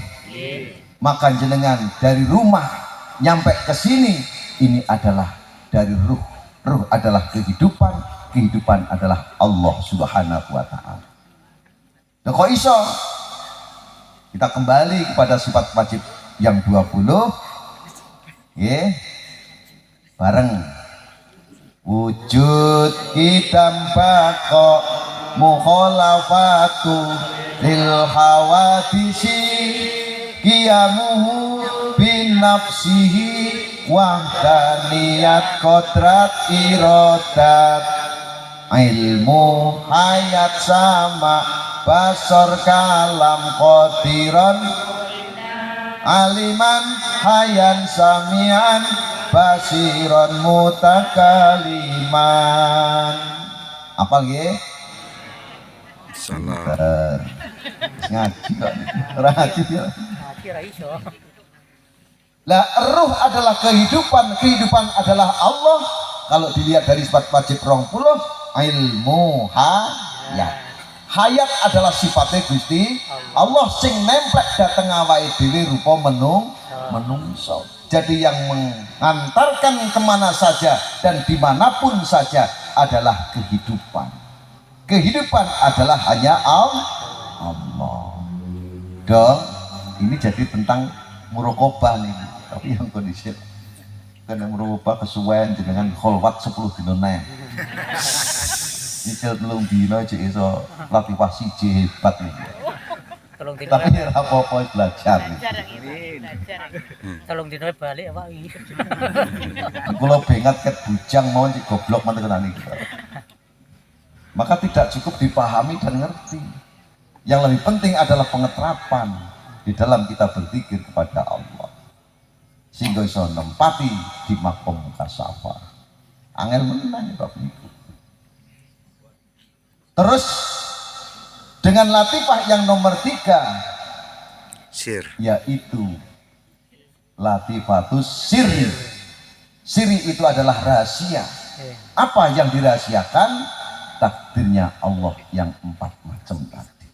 Maka jenengan dari rumah nyampe ke sini, ini adalah dari ruh. Ruh adalah kehidupan, kehidupan adalah Allah Subhanahu wa taala. Kok iso? Kita kembali kepada sifat wajib yang 20. Bareng. Wujud kita bako mukhalafatu lil hawadisi qiyamuhu bin nafsihi wahdaniyat kodrat iradat ilmu hayat sama basor kalam qadiran aliman hayan samian basiron mutakaliman. Apa nggih? Salah. Ngaji kok. Ngaji ya. Kira iso. Lah ruh adalah kehidupan, kehidupan adalah Allah. Kalau dilihat dari sifat wajib 20, ilmu hayat. Hayat adalah sifatnya Gusti Allah sing nemplek dateng awake dhewe rupa menungso. Jadi yang mengantarkan kemana saja dan dimanapun saja adalah kehidupan. Kehidupan adalah hanya Allah. Dong, ini jadi tentang murokobah nih. Tapi yang kondisi karena murokobah kesuwen dengan kholwat 10 dina. Nyicil 3 dina cek iso latifah siji hebat nih. Tapi ora apa-apa belajar. Tolong dino balik Pak iki. Kula bengat ket bujang mau cek goblok mantu kenani. Maka tidak cukup dipahami dan ngerti. Yang lebih penting adalah pengeterapan di dalam kita berzikir kepada Allah. Sehingga iso nempati di makom kasafah. Angel menang bab niku. Terus dengan latifah yang nomor 3 Sir. yaitu latifatus sirri. Sirri itu adalah rahasia. Apa yang dirahasiakan? Takdirnya Allah yang 4 macam tadi.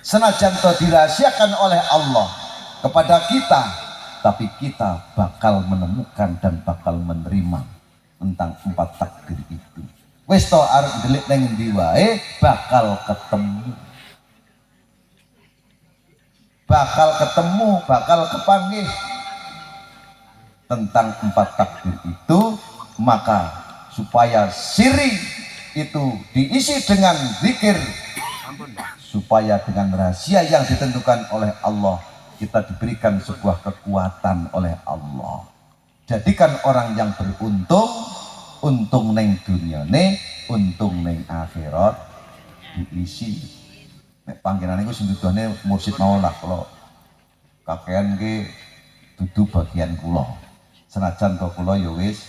Senajan to dirahasiakan oleh Allah kepada kita, tapi kita bakal menemukan dan bakal menerima tentang 4 takdir itu. Wis to arep ndelik nang endi wae bakal ketemu. Bakal ketemu, bakal kepanggih tentang 4 takdir itu, maka supaya siri itu diisi dengan zikir, supaya dengan rahasia yang ditentukan oleh Allah kita diberikan sebuah kekuatan oleh Allah. Jadikan orang yang beruntung, untung neng dunia ne, untung neng akhirat diisi. Nek panggilan itu sendiriannya mursyid mau lah kalau kakean ke dudu bagian kulo. Senajan to kulo ya wis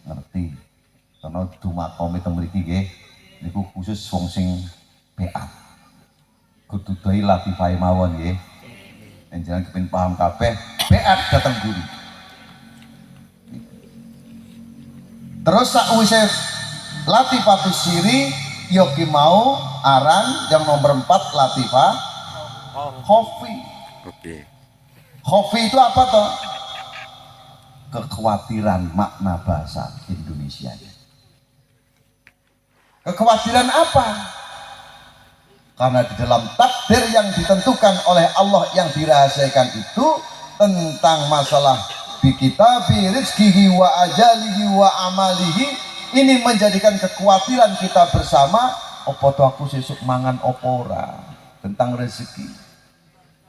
ngerti. Karena dumakom itu mriki nggih niku khusus wong sing beat. Kudu doi latifah mawon nggih. Yen jenengan kepengin paham kabeh, beat dateng guru. Terus sakwise latifatus siri yoki mau aran yang nomor 4 latifah khofi. Oke. Khofi itu apa toh? Kekhawatiran makna bahasa Indonesia. Kekhawatiran apa? Karena di dalam takdir yang ditentukan oleh Allah yang dirahasiakan itu tentang masalah bi kitabi rizkihi wa ajalihi wa amalihi ini menjadikan kekhawatiran kita bersama, opo to aku sesuk mangan opo ora, tentang rezeki.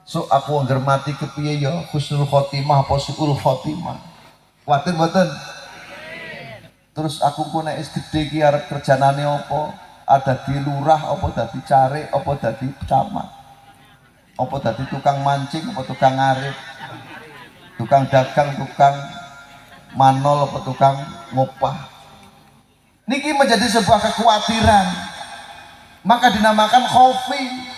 So aku ngermati kepiye ya husnul khotimah apa suul khotimah. Kuwatir mboten? Terus aku ku nek gede ki arep kerjanane apa? Ada di lurah apa dadi carik apa dadi camat? Apa dadi tukang mancing apa tukang ngarit? Tukang dagang, tukang manol apa tukang ngopah? Niki menjadi sebuah kekhawatiran. Maka dinamakan khofi.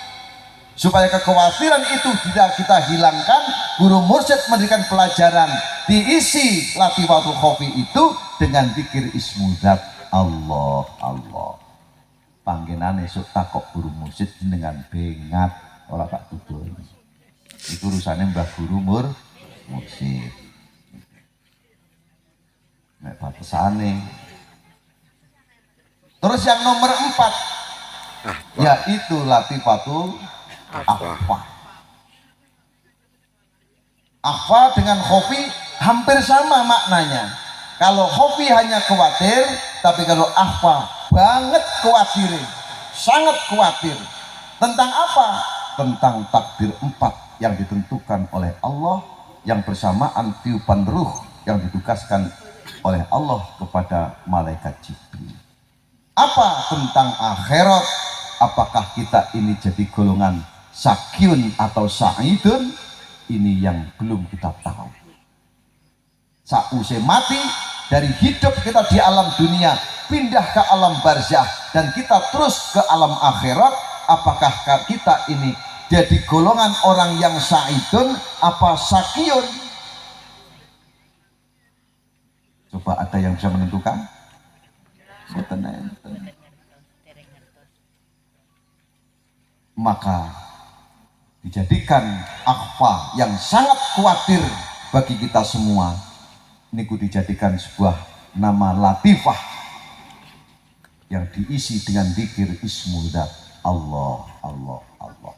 Supaya kekhawatiran itu tidak kita hilangkan, guru mursyid memberikan pelajaran, diisi latifatul khofi itu dengan zikir ismudzat Allah Allah. Panggenan esuk takok guru mursyid dengan bengat ora tak tutur. Itu urusannya mbah guru mursyid. Nek batesane. Terus yang nomor 4 yaitu latifatul akhfa. Akhfa dengan khofi hampir sama maknanya. Kalau khofi hanya khawatir, tapi kalau akhfa banget khawatir, sangat khawatir. Tentang apa? Tentang takdir 4 yang ditentukan oleh Allah, yang bersamaan tiupan ruh yang ditugaskan oleh Allah kepada malaikat Jibril. Apa tentang akhirat? Apakah kita ini jadi golongan sakyun atau sa'idun? Ini yang belum kita tahu. Sausai mati, dari hidup kita di alam dunia pindah ke alam barzah dan kita terus ke alam akhirat. Apakah kita ini jadi golongan orang yang sa'idun apa sakyun? Coba ada yang bisa menentukan? Maka dijadikan akhfa yang sangat khawatir bagi kita semua. Niku dijadikan sebuah nama latifah yang diisi dengan zikir ismudzat Allah Allah Allah.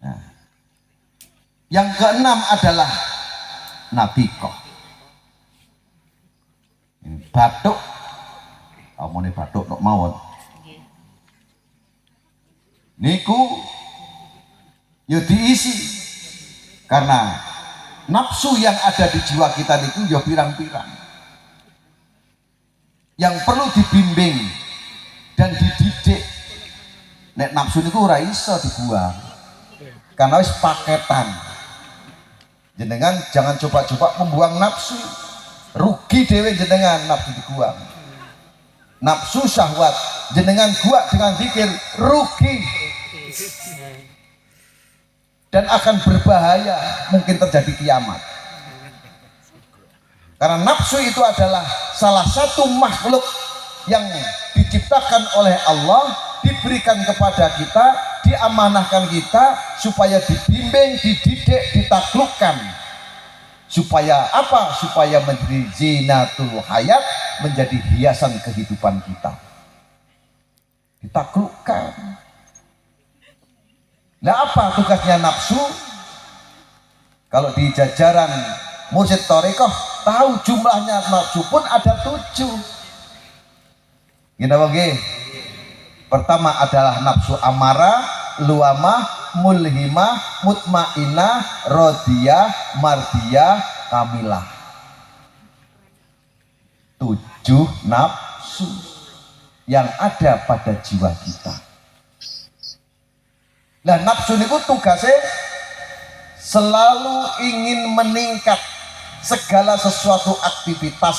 Nah, yang keenam adalah nabikoh. Batuk, kamu nih batuk nok mawon. Niku ya diisi karena nafsu yang ada di jiwa kita niku ya pirang-pirang yang perlu dibimbing dan dididik. Nek nafsu niku ora iso dibuang karena wis paketan. Jenengan jangan coba-coba membuang nafsu, rugi dewe jenengan nafsu dibuang. Nafsu syahwat jenengan buat dengan zikir rugi dan akan berbahaya, mungkin terjadi kiamat. Karena nafsu itu adalah salah satu makhluk yang diciptakan oleh Allah, diberikan kepada kita, diamanahkan kita supaya dibimbing, dididik, ditaklukkan. Supaya apa? Supaya menjadi zinatul hayat, menjadi hiasan kehidupan kita. Ditaklukkan. Nah, apa tugasnya nafsu? Kalau di jajaran mursyid thariqah tahu jumlahnya nafsu pun ada 7. Gini bagi. Pertama adalah nafsu amarah, luamah, mulhimah, mutmainah, rodiyah, mardiyah, kamilah. 7 nafsu yang ada pada jiwa kita. Nah, nafsu itu tugasnya selalu ingin meningkat segala sesuatu aktivitas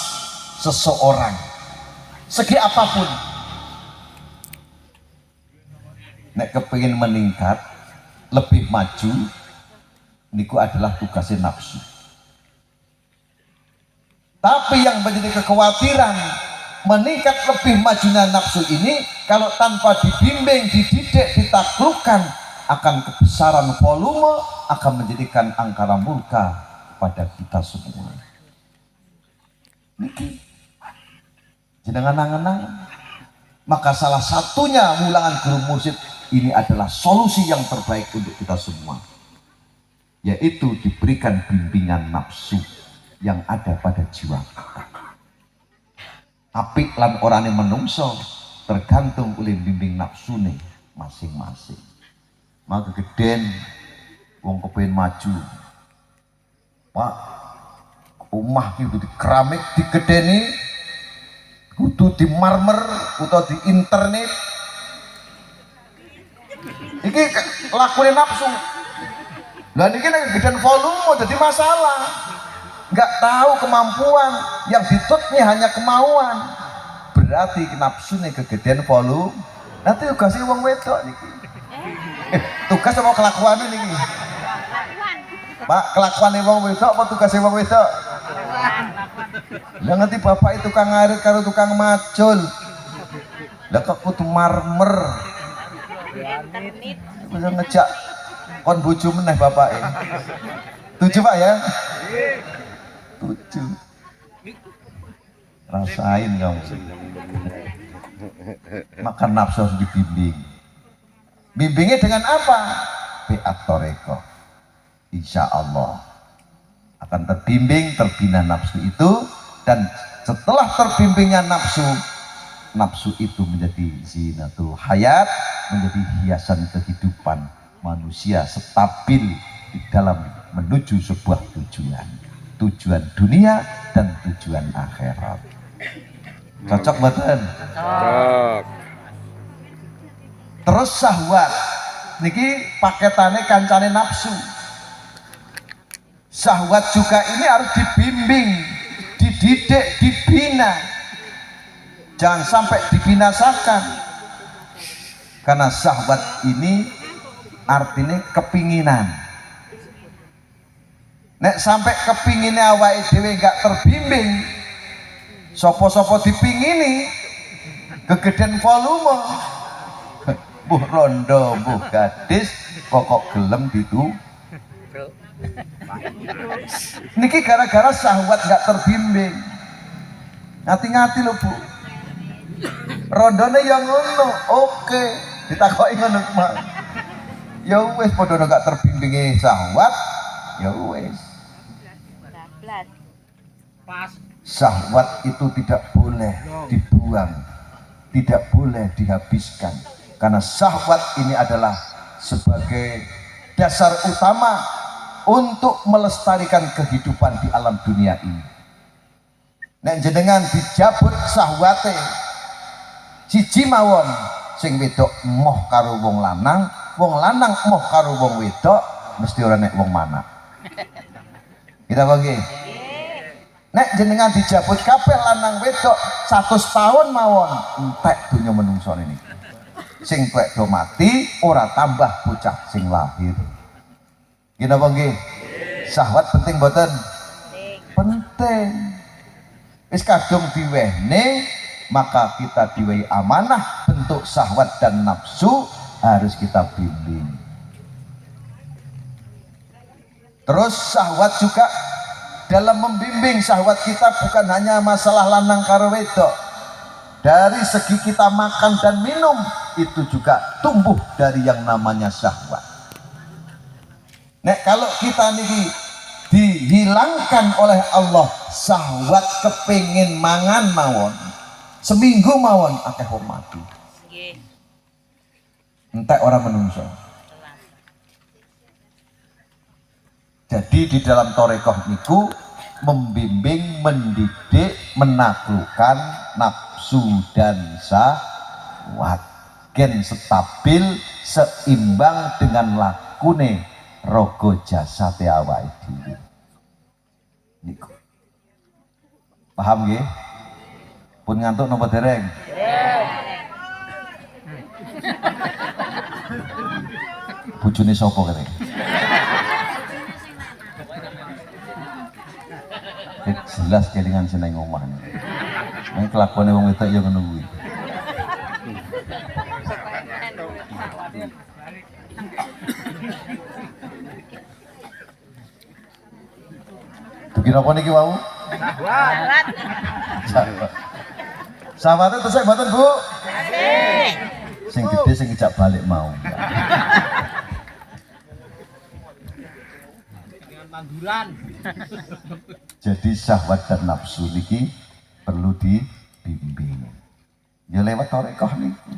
seseorang, segi apapun. Nek kepingin meningkat, lebih maju, niku adalah tugasnya nafsu. Tapi yang menjadi kekhawatiran meningkat lebih majunya nafsu ini, kalau tanpa dibimbing, dididik, ditaklukkan, akan kebesaran volume, akan menjadikan angkara murka pada kita semua. Niki jenengan angen-angen. Maka salah satunya mulangan guru mursyid ini adalah solusi yang terbaik untuk kita semua, yaitu diberikan bimbingan nafsu yang ada pada jiwa kita. apik lan orane menungso tergantung oleh bimbing nafsune masing-masing. Maka geden wong kepengin maju, Pak, omah iki di keramik digedeni, kudu di marmer utawa di internet. Iki lakune nafsu. Lah niki nek gedean volume jadi masalah. Enggak tahu kemampuan, yang ditutnya hanya kemauan. Berarti nafsune kegedean volume. Nanti tugasnya wong wedok niki. Tugas apa kelakuan niki? Pak, kelakuan wong wedok apa tugasnya wong wedok? Lah ngerti bapak itu tukang ngarit karo tukang macul. Lah kok kudu marmer. Bisa ngejak kon bojo meneh bapake. Tujuh Pak ya? Tujuh. Rasain kamu. Maka nafsu harus dibimbing. Bimbingnya dengan apa? Bi'at thariqah. Insya Allah akan terbimbing, terbina nafsu itu, dan setelah terbimbingnya nafsu, nafsu itu menjadi zinatul hayat, menjadi hiasan kehidupan manusia stabil di dalam menuju sebuah tujuan dunia dan tujuan akhirat. Cocok betul? Cocok. Terus syahwat niki paketane kancane nafsu. Syahwat juga ini harus dibimbing, dididik, dibina. Jangan sampai dibinasakan. Karena syahwat ini artinya kepinginan. Nek sampai kepinginnya awake dhewe gak terbimbing, sopo-sopo dipingini, kegedean volume, buh rondo, buh gadis, pokok gelem gitu. Niki gara-gara syahwat gak terbimbing. Ngati-ngati lho Bu. Rondone yang ngono, oke, ditakoki ngono mah. Ya wis padha gak terbimbingi syahwat, ya wis. Syahwat itu tidak boleh dibuang, tidak boleh dihabiskan, karena syahwat ini adalah sebagai dasar utama untuk melestarikan kehidupan di alam dunia ini. Nek jenengan dijabut syahwate siji mawon, sing wedok moh karo wong lanang moh karo wong wedok, mesti ora nek wong mana. Kita bagi. Nek jenengan dijabut kabeh lanang wedok 100 tahun mawon, entek donya menungso ini. Sing tuwek do mati, ora tambah bocah sing lahir. Kita bagi. Syahwat penting boten? Penting. Wis kadung diwehne, maka kita diwehi amanah bentuk syahwat dan nafsu harus kita bimbing. Terus syahwat juga dalam membimbing syahwat kita bukan hanya masalah lanang karo wedok. Dari segi kita makan dan minum itu juga tumbuh dari yang namanya syahwat. Nek kalau kita niki dihilangkan oleh Allah syahwat kepingin mangan mawon, seminggu mawon akeh wong mati. Entek orang menungso. Jadi di dalam thariqah niku membimbing, mendidik, menaklukkan nafsu dan syahwat gen stabil seimbang dengan lakune rogo jasate awake dhewe. Niku. Paham nggih? Pun ngantuk napa dereng? Bojone sapa kene? Jelas kelingan seneng omah. Nek kelakuane wong wedok ya ngono kuwi. Dukir apa niki wau? Sahabat. Sahabat itu saya mboten Bu. Sing gede sing ngejak balik mau. Jadi syahwat dan nafsu niki perlu bimbing. Ya lewat tarekoh niku.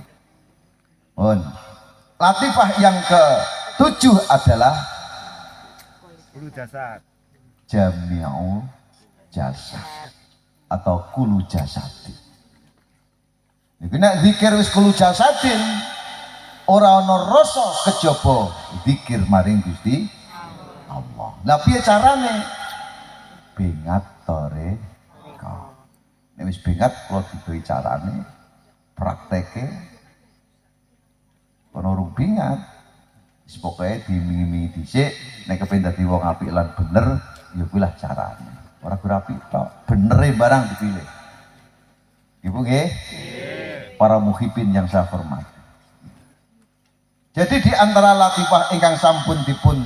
Latifah yang ke-7 adalah Ulu jasad. jami'u jasad atau kulu jasadi. Iki nek zikir wis kulu jasadin ora ana rasa kejaba zikir maring Gusti Allah. Lah piye carane? Bengat tarekoh. Nek wis bengat kula diberi carane prakteke kono urung bengat. Wis pokoke dimingi-mingi dhisik nek kepen dadi wong apik lan bener ya kuwi lah carane. Ora apik tok, benere barang dipilih. Ibu nggih? Para muhibin yang saya hormati. Jadi di antara latifah ingkang sampun dipun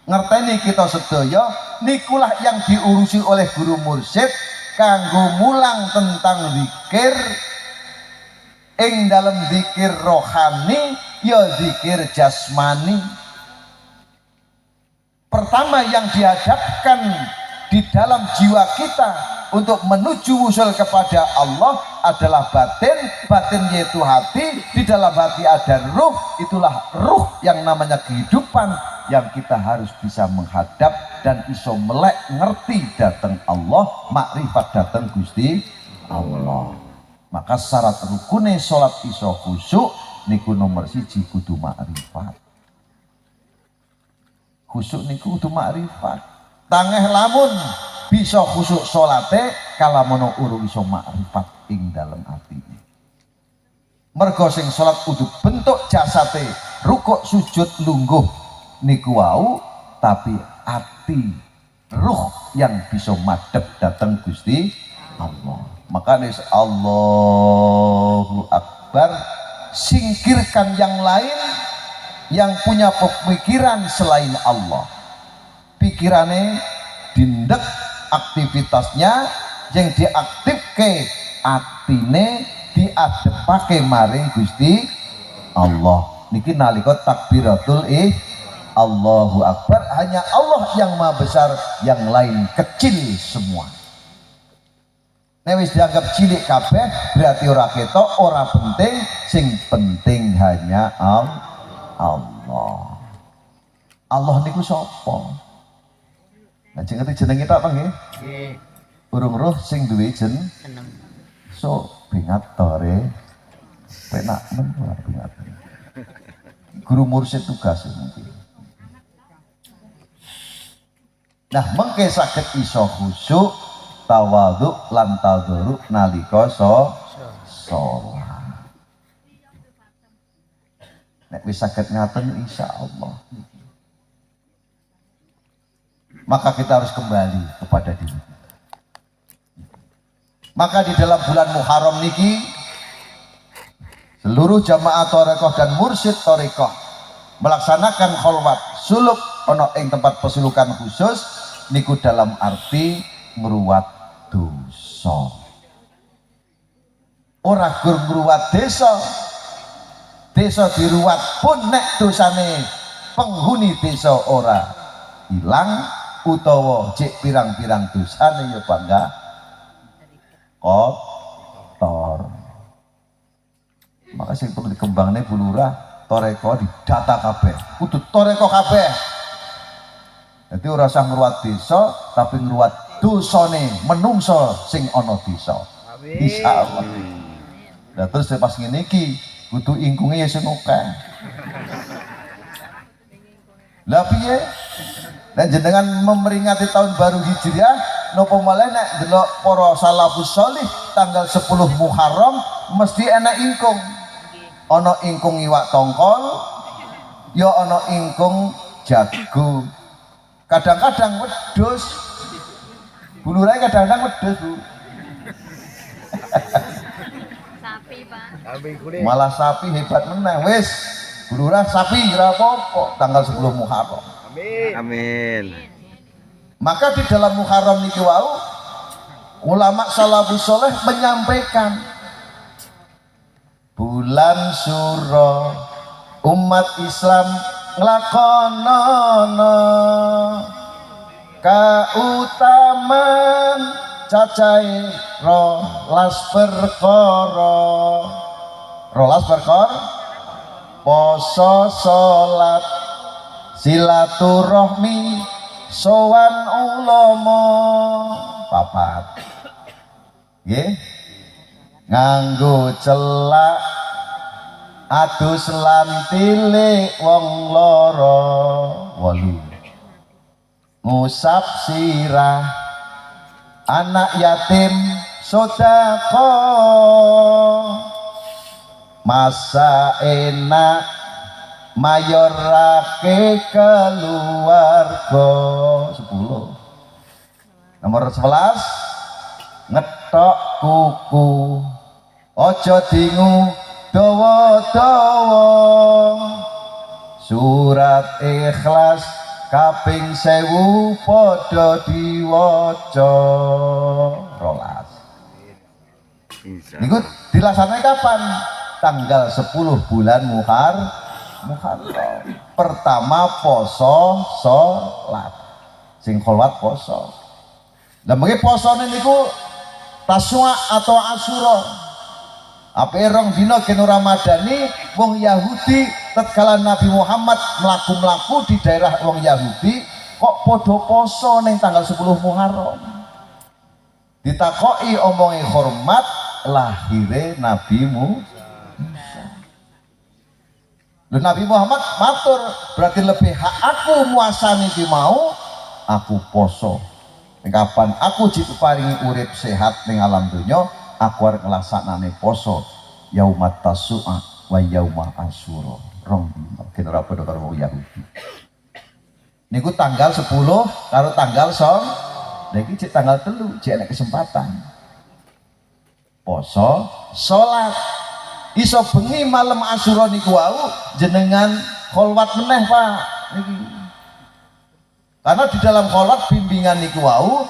ngerteni kita sedaya nikulah yang diurusi oleh guru mursyid kanggo mulang tentang zikir ing dalam zikir rohani ya zikir jasmani. Pertama yang dihadapkan di dalam jiwa kita untuk menuju usul kepada Allah adalah batin, batin yaitu hati, di dalam hati ada ruh, itulah ruh yang namanya kehidupan yang kita harus bisa menghadap dan iso melek ngerti datang Allah, makrifat datang Gusti Allah. Maka syarat rukune salat iso khusyuk niku nomor 1 kudu makrifat. Khusyuk niku kudu makrifat. Tangeh lamun bisa khusyuk salate kalamono urung iso makrifat ing dalam atine. Mergo sing salat kudu bentuk jasate rukuk sujud lungguh niku wau, tapi ati ruh yang bisa madhep datang Gusti Allah. Makanya Allahu Akbar, singkirkan yang lain yang punya pemikiran selain Allah. Pikirannya dindek, aktivitasnya yang diaktifke atine diadepake maring Gusti Allah. Niki nalika takbiratul Allahu Akbar, hanya Allah yang maha besar, yang lain kecil semua. Nek wis dianggap cilik kabeh berarti ora ketok, ora penting, sing penting hanya Allah. Allah niku sapa? Nah, ngerti jeneng kita apa nggih? Nggih. Urung roh sing duwe jeneng. So, bengat tore penak men ora bengat. Guru mursyid tugas mungkin. Nah, mengke saged iso khusyuk, tawadhu lan tadhuru nalika salat. Nek wis saged ngaten insyaallah. Maka kita harus kembali kepada diri kita. Maka di dalam bulan Muharram niki seluruh jamaah tarekoh dan mursyid tarekoh melaksanakan kholwat suluk ono ing tempat pesulukan khusus niku dalam arti ngruwat dosa. Ora gur ngruwat desa. Desa diruwat pun nek dosane penghuni desa ora hilang utawa cek pirang-pirang dosane ya bangga kotor. Maka sing perlu dikembangne Bu Lurah toreko didata kabeh, kudu toreko kabeh. Jadi ora usah ngruwat desa tapi ngruwat dosane menungso sing ana desa. Insyaallah. Lah terus pas ngene iki kudu ingkunge ya sing akeh. Lah piye? Dan jenengan memperingati tahun baru Hijriah napa malih nek delok para salafus sholih tanggal 10 Muharram mesti enak ingkung. Ana ingkung iwak tongkol, ya ana ingkung jago. Kadang-kadang wedhus. Bulurai kadang-kadang wedhus, Bu. Sapi, Pak. Malah sapi hebat meneh. Wis, bulurah sapi ora apa-apa tanggal 10 Muharram. Amin. Maka di dalam Muharram niki wau ulama salafus saleh menyampaikan bulan suro umat Islam nglakonono kautaman cacahe rolas perkara poso salat silaturahmi sowan ulama papat nggih nganggo celak adus lan tilik wong lara 8 ngusap sirah anak yatim sedekah masa enak mayorake keluarga 10 nomor 11 ngetok kuku ojo dingu dawa-dawa surat ikhlas kaping 1000 padha diwaca 12 niku dilaksanakan kapan tanggal 10 bulan Muharram pertama poso salat sing kholwat poso lah mengki posone niku Taswa atau Asyura apa rong dina kena Ramadhani wong Yahudi tatkala Nabi Muhammad mlaku-mlaku di daerah wong Yahudi kok padha poso ning tanggal 10 Muharram ditakoki omongi hormat lahire Nabi Musa. Nabi Muhammad matur berarti lebih hak aku muasani ki mau aku poso kapan aku diparingi urip sehat ning alam dunya aku arep nglaksanane poso yaumat tasu'a wa yauma asyura rong dina ora padha karo wong Yahudi niku tanggal 10 karo tanggal 9 lha iki cek tanggal 3 cek ana kesempatan poso salat iso bengi malam Asyura niku wau jenengan kholwat meneh Pak niki karena di dalam kholwat bimbingan niku wau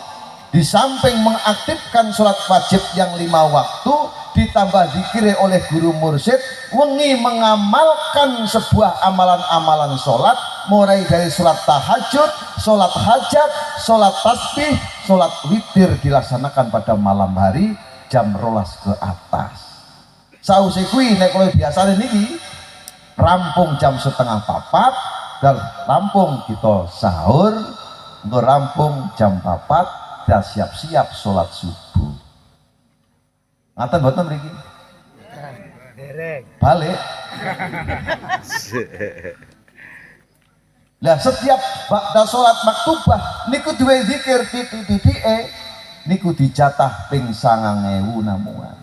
di samping mengaktifkan sholat wajib yang 5 waktu ditambah dikira oleh guru mursyid wengi mengamalkan sebuah amalan-amalan sholat mulai dari sholat tahajud, sholat hajat, sholat tasbih, sholat witir dilaksanakan pada malam hari jam 12 ke atas sause kuwi nek kowe biasane niki rampung jam setengah 4 dan rampung kita sahur untuk rampung jam 4 dan siap-siap sholat subuh ngaten mboten mriki balik lah setiap ba'da sholat maktubah niku duwe zikir titik-titike niku dijatah ping 9.000 namungan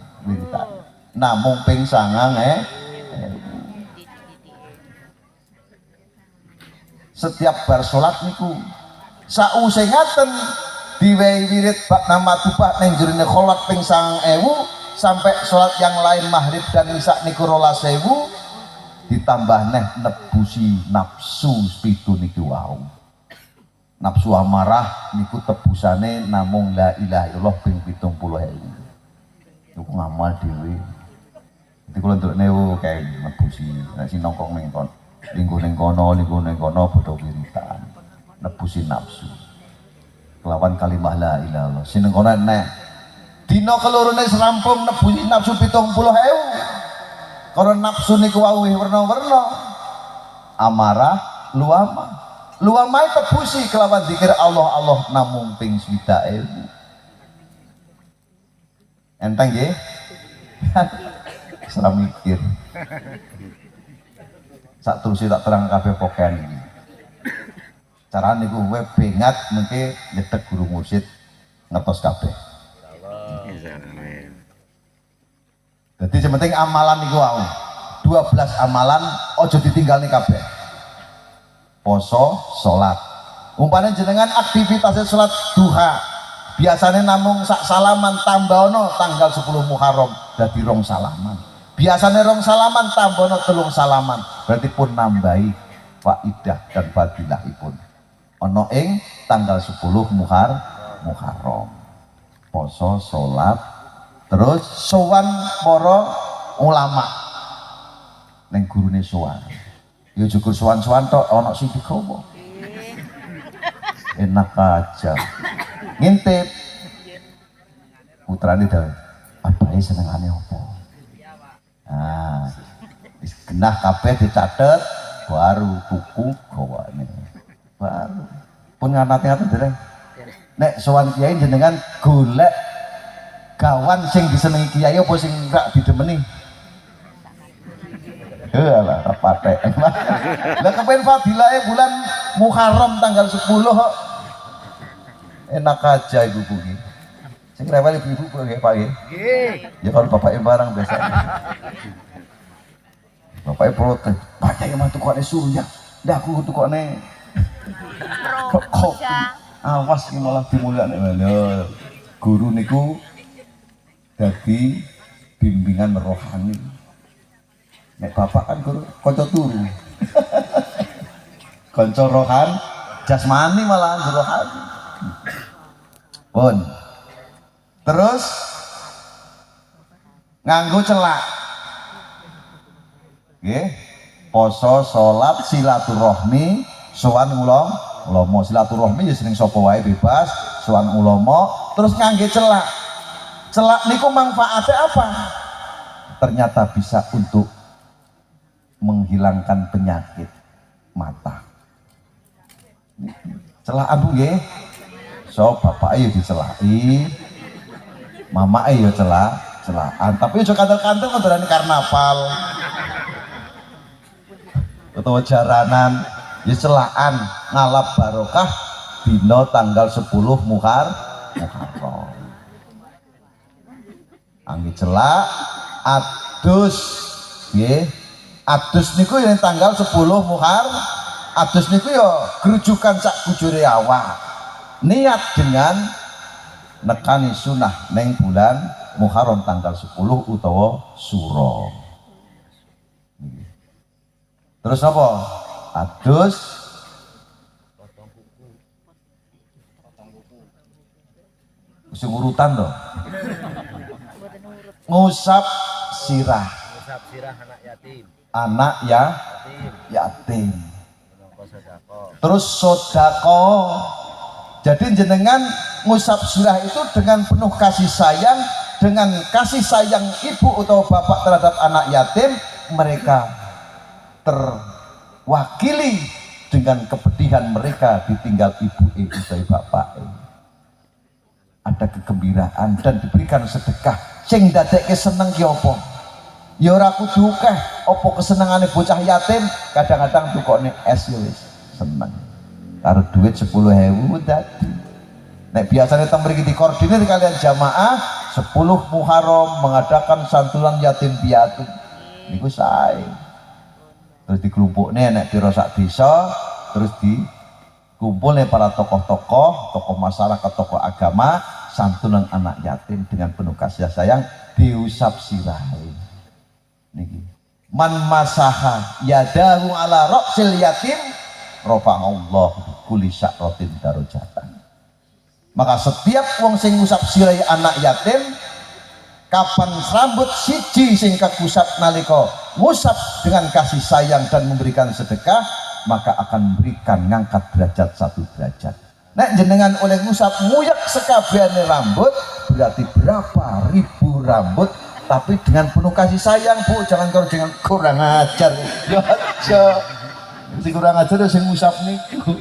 namung ping 9.000 setiap bar sholat niku sause ngaten diwehi wirid bak nama tubah neng jurine kholat ping 9.000 sampai sholat yang lain maghrib dan isya niku 12.000 ditambah neh nebusi nafsu pitu niku wau nafsu amarah niku tebusane namung la ilaha illallah ping 70.000 niku ngamal dhewe iki kula ndukne kae nebusi nek sing nongkrong ning kono lingkuh ning kono bodho wiritan nebusi nafsu kelawan kalimah la ilaha illallah sing ning kono nek dina kelorone serampung nebusi nafsu 70.000 karena nafsu niku wau werna-werna amarah luamai tebusi kelawan zikir Allah namung ping 60.000 enteng nggih serah mikir sak terus tak terang kabeh poken iki. Carane niku kowe bengat mengke nyedhek guru mursyid ngertos kabeh. Jadi yang penting amalan niku wae. 12 amalan ojo ditinggalne kabeh. Poso, salat. Umpamane jenengan aktivitasnya salat duha. Biasanya namung sak salaman tambahono tanggal 10 Muharram dadi 2 salaman. Biasanya 2 salaman tambahono 3 salaman. Berarti pun nambahi faidah dan fadilahipun. Ono ing tanggal 10 Muharram. Poso, salat, terus sowan para ulama. Ning gurune sowan. Ya juga sowan-sowan tok ana sing digawa. Enak aja. Ngintip. putrane dawuh, "Abahe senengane apa?" Nah, wis genah kabeh dicatet baru tuku gawane. Baru pun nganati-ngati dereng. Nek sowan kiai jenengan golek gawan sing disenengi kiai apa sing gak didemeni? Alah patek. Lah kepen fadilahe bulan Muharram tanggal 10 kok. Enak aja ibu kuwi. Sing rewel ibu-ibu kok nggih Pak nggih. Nggih. Ya kalau bapake barang biasanya. Bapaknya protes, "Pak Yai mah tukokne surya. Ndak aku tukokne kok awas iki malah dimulyakne." Lho, guru niku dadi bimbingan rohani. Nek bapak kan guru kanca turu. Kanca rohan jasmani malah guru rohani. Pun. Terus nganggo celak. Nggih. Poso, salat, silaturahmi, sowan ulama. Silaturahmi ya seneng sapa wae bebas, sowan ulama, terus ngangge celak. Celak niku manfaatnya apa? Ternyata bisa untuk menghilangkan penyakit mata. Celaan Bu nggih. So bapak ayo dicelaki, mama ayo celaan. Tapi aja kantor-kantor ngedarani karnaval. Utawa jaranan ya celaan ngalap barokah dina tanggal 10 Muharram. Angge celak adus nggih. Adus niku yang tanggal 10 Muharram. Adus niku ya gerujukan sak kujure awak. Niat dengan nekani sunah neng bulan Muharram tanggal 10 utawa suro. Terus apa? Adus sing urutan to. Ngusap sirah. Ngusap sirah anak yatim. Anak yatim. Terus sodako. Jadi jenengan ngusap sirah itu dengan penuh kasih sayang, dengan kasih sayang ibu atau bapak terhadap anak yatim, mereka terwakili dengan kepedihan mereka ditinggal ibu dari bapak. Ada kegembiraan dan diberikan sedekah. Sing dadekke seneng ki apa? Ya ora kudu akeh, apa kesenengane bocah yatim, kadang-kadang tukokne es ya wis seneng. Karo duit 10.000 dadi. Nek biasanya teng mriki dikoordinir kalian jamaah 10 Muharram mengadakan santunan yatim piatu. Niku sae. Terus dikelompokne nek pira sak desa, terus dikumpulne para tokoh-tokoh, tokoh masyarakat, tokoh agama, santunan anak yatim dengan penuh kasih sayang diusap sirahe. Niki. Man masaha yadahu ala ra'sil yatim rafa'allahu kulli sya'ratin darajatan. Maka setiap wong sing ngusap sirahe anak yatim, kapan rambut siji sing kagusap nalika ngusap dengan kasih sayang dan memberikan sedekah, maka akan memberikan ngangkat derajat 1 derajat. Nek jenengan oleh ngusap nguyak sekabehane rambut, berarti berapa ribu rambut, tapi dengan penuh kasih sayang Bu, jangan kalau dengan kurang ajar. Ya aja. Si kurang ajar sing ngusap niku.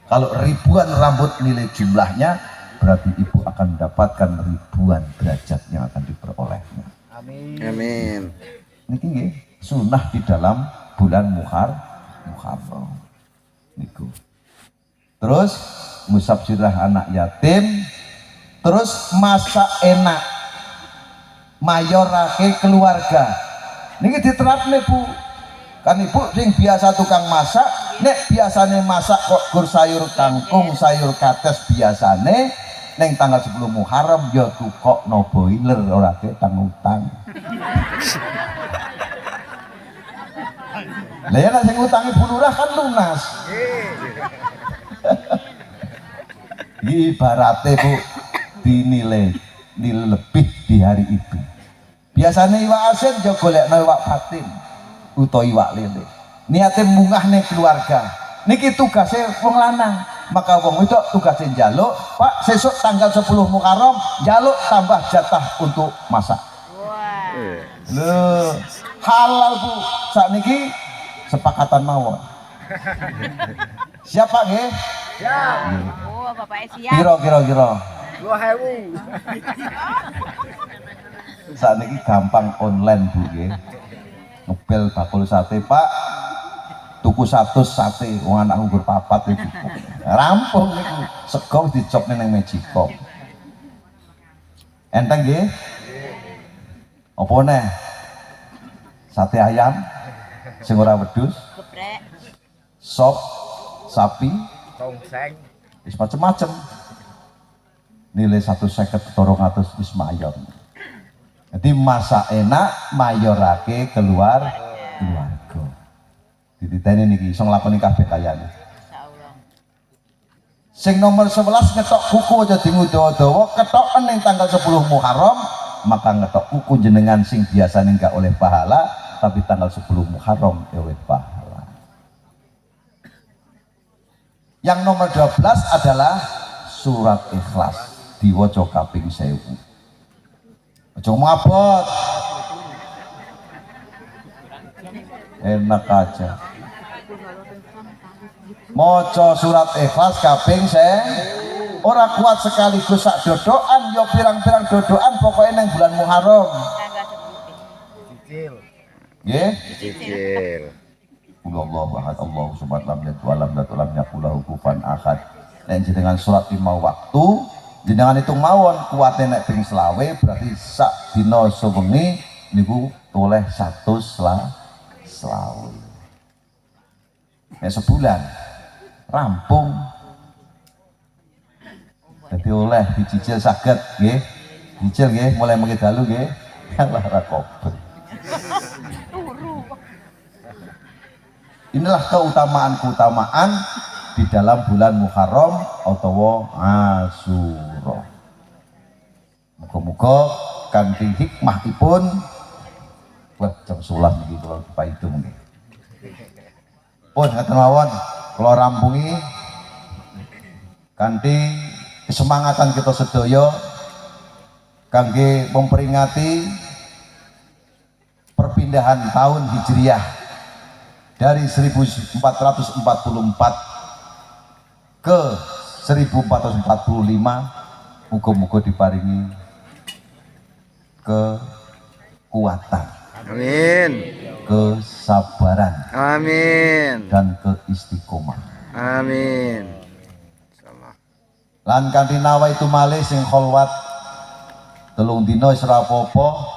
Kalau ribuan rambut nilai jumlahnya, berarti ibu akan mendapatkan ribuan derajat yang akan diperolehnya. Amin. Amin. Niki nggih sunah di dalam bulan Muharram. Niku. Terus ngusap sirah anak yatim, terus masak enak, mayorake keluarga. Niki diterapne Bu. Kan ibu sing biasa tukang masak, nek biasane masak kok gur sayur kangkung, sayur kates biasane, neng tanggal 10 Muharram ya tukokno boiler ora utang-utang. Lah ya nek sing utangi Bu Lurah kan lunas. Ibaratnya Bu dinilai lebih di hari itu. Biasanya iwak asin yo golekno iwak patin utawa iwak lele. Niate mungahne keluarga. Niki tugasnya wong lanang. maka wong wedok tugasnya njaluk, Pak sesuk tanggal 10 Muharram njaluk tambah jatah untuk masak. Wah. Loh, halal Bu. Sakniki sepakatan mawon. Siapa nggih? Siap. Oh, Bapak siap. Kira-kira. 2000. Sakniki gampang online Bu nggih. Ngebel bakul sate, Pak. Tuku 100 sate, wong anak nganggur papat itu. Rampung niku. Sego wis dicopne ning Magicom. Enteng nggih? Apa neh? Sate ayam sing ora wedhus, Geprek. sop sapi, Tongseng. wis macem-macem. Nilai 150 200 wis mayor. Jadi masak enak mayorake keluarga. Dititeni niki iso nglakoni kabeh kayane. Insyaallah. Sing nomor 11 ngetok kuku aja dingudawa-dawa, ketoken ning tanggal 10 Muharram, maka ngetok kuku jenengan sing biasane enggak oleh pahala, tapi tanggal 10 Muharram oleh pahala. Yang nomor 12 adalah surat Ikhlas diwaca kaping 1000. Aja mabot. Enak aja. Maca surat Ikhlas kaping ora kuat sekaligus sak dodokan, yo pirang-pirang dodokan pokoknya nang bulan Muharram. Tanggal 10. Cicil. Nggih. Cicil. Allahu ahad, Allahu samad, lam yalid wa lam yulad wa lam yakul lahu kufuwan ahad. Nek jenengan salat 5 waktu, jenengan hitung mawon kuwate nek ping selawe berarti sak dina sewengi niku oleh 100 selawe. Nek sebulan rampung. Jadi oleh dicicil saged nggih. Dicicil nggih mulai mengi dalu nggih. Alah ra kobet. Inilah keutamaan-keutamaan di dalam bulan Muharram atau Asyura. Muga-muga kanthi hikmahipun buat jam 11 niki kula paitung nggih. Pun ngaten mawon kula rampungi kanthi kesemangatan kita sedaya kangge memperingati perpindahan tahun Hijriah dari 1444 ke 1445. Muga-muga diparingi kekuatan, Amin. kesabaran, Amin. dan keistiqomah. Amin. Salah. Lan kanthi nawa itu malih sing kholwat 3 dina wis ora apa-apa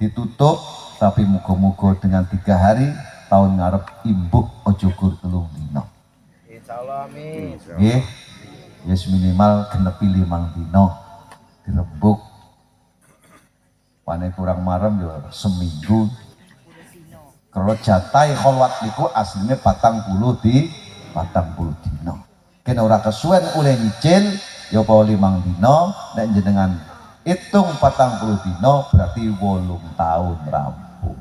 ditutup, tapi muga-muga dengan 3 hari tahun ngarep imbuh aja gur 3 dina. Insyaallah amin. Nggih. Yes minimal genepi 5 dina dirembuk. Pane kurang marem ya seminggu. Kalau jatai kholwat niku aslinya 40 dina. Kena ora kesuwen oleh nyicil ya apa 5 dina, nek jenengan hitung 40 dina berarti 8 tahun rampung.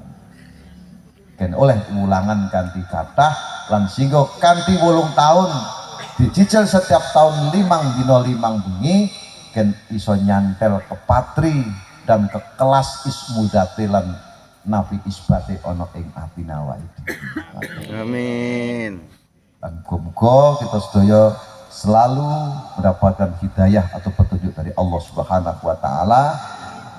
Ken oleh ulangan kanthi kathah lan singgo kanthi 8 tahun dicicil setiap tahun 5 dina 5 bengi, ken iso nyantel ke patri dan ke kelas ismudate lan nafi isbate ana ing atine awake dhewe. Amin. Dan muga-muga kita sedaya selalu mendapatkan hidayah atau petunjuk dari Allah Subhanahu wa taala,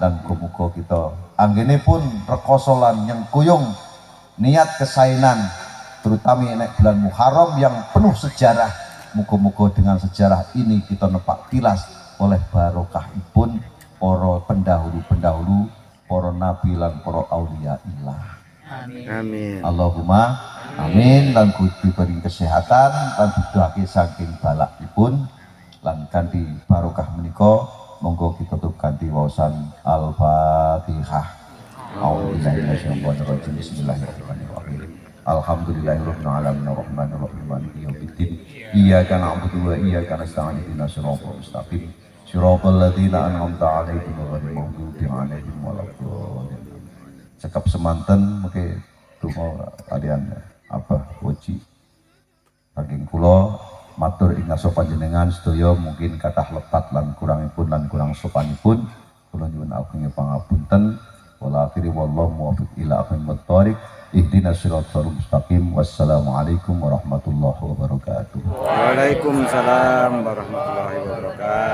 dan muga-muga kita anggenipun rekoso lan nyengkuyung niat kesainan terutama nek bulan Muharram yang penuh sejarah. Muga-muga dengan sejarah ini kita nepak tilas oleh barokahipun para pendahulu-pendahulu, para nabi lan para aulia ilah. Amin. Allahumma amin. Lan diberi kesehatan lan didoake saking balakipun lan kanthi barokah menika monggo kita tutup kanthi waosan Al-Fatihah. A'udzubillahi minasyaitonir rajim. Bismillahirrahmanirrahim. Alhamdulillahirabbil alamin arrahmanir rahim maliki yaumiddin. Iyyaka na'budu wa iyyaka nasta'in ihdinas siratal mustaqim. Siratal ladzina an'amta 'alaihim ghairil maghdubi 'alaihim waladdallin. Cekap semanten mengke donga kalian apa uji saking kula matur matur ing ngarsa panjenengan sedaya mungkin kathah lepat lan kurangipun lan kurang sopanipun kula nyuwun ageng pangapunten wala akhiri wallahu muwaffiq ila aqwamit thoriq ihdinas siratal mustaqim wassalamualaikum warahmatullahi wabarakatuh. Waalaikumsalam warahmatullahi wabarakatuh.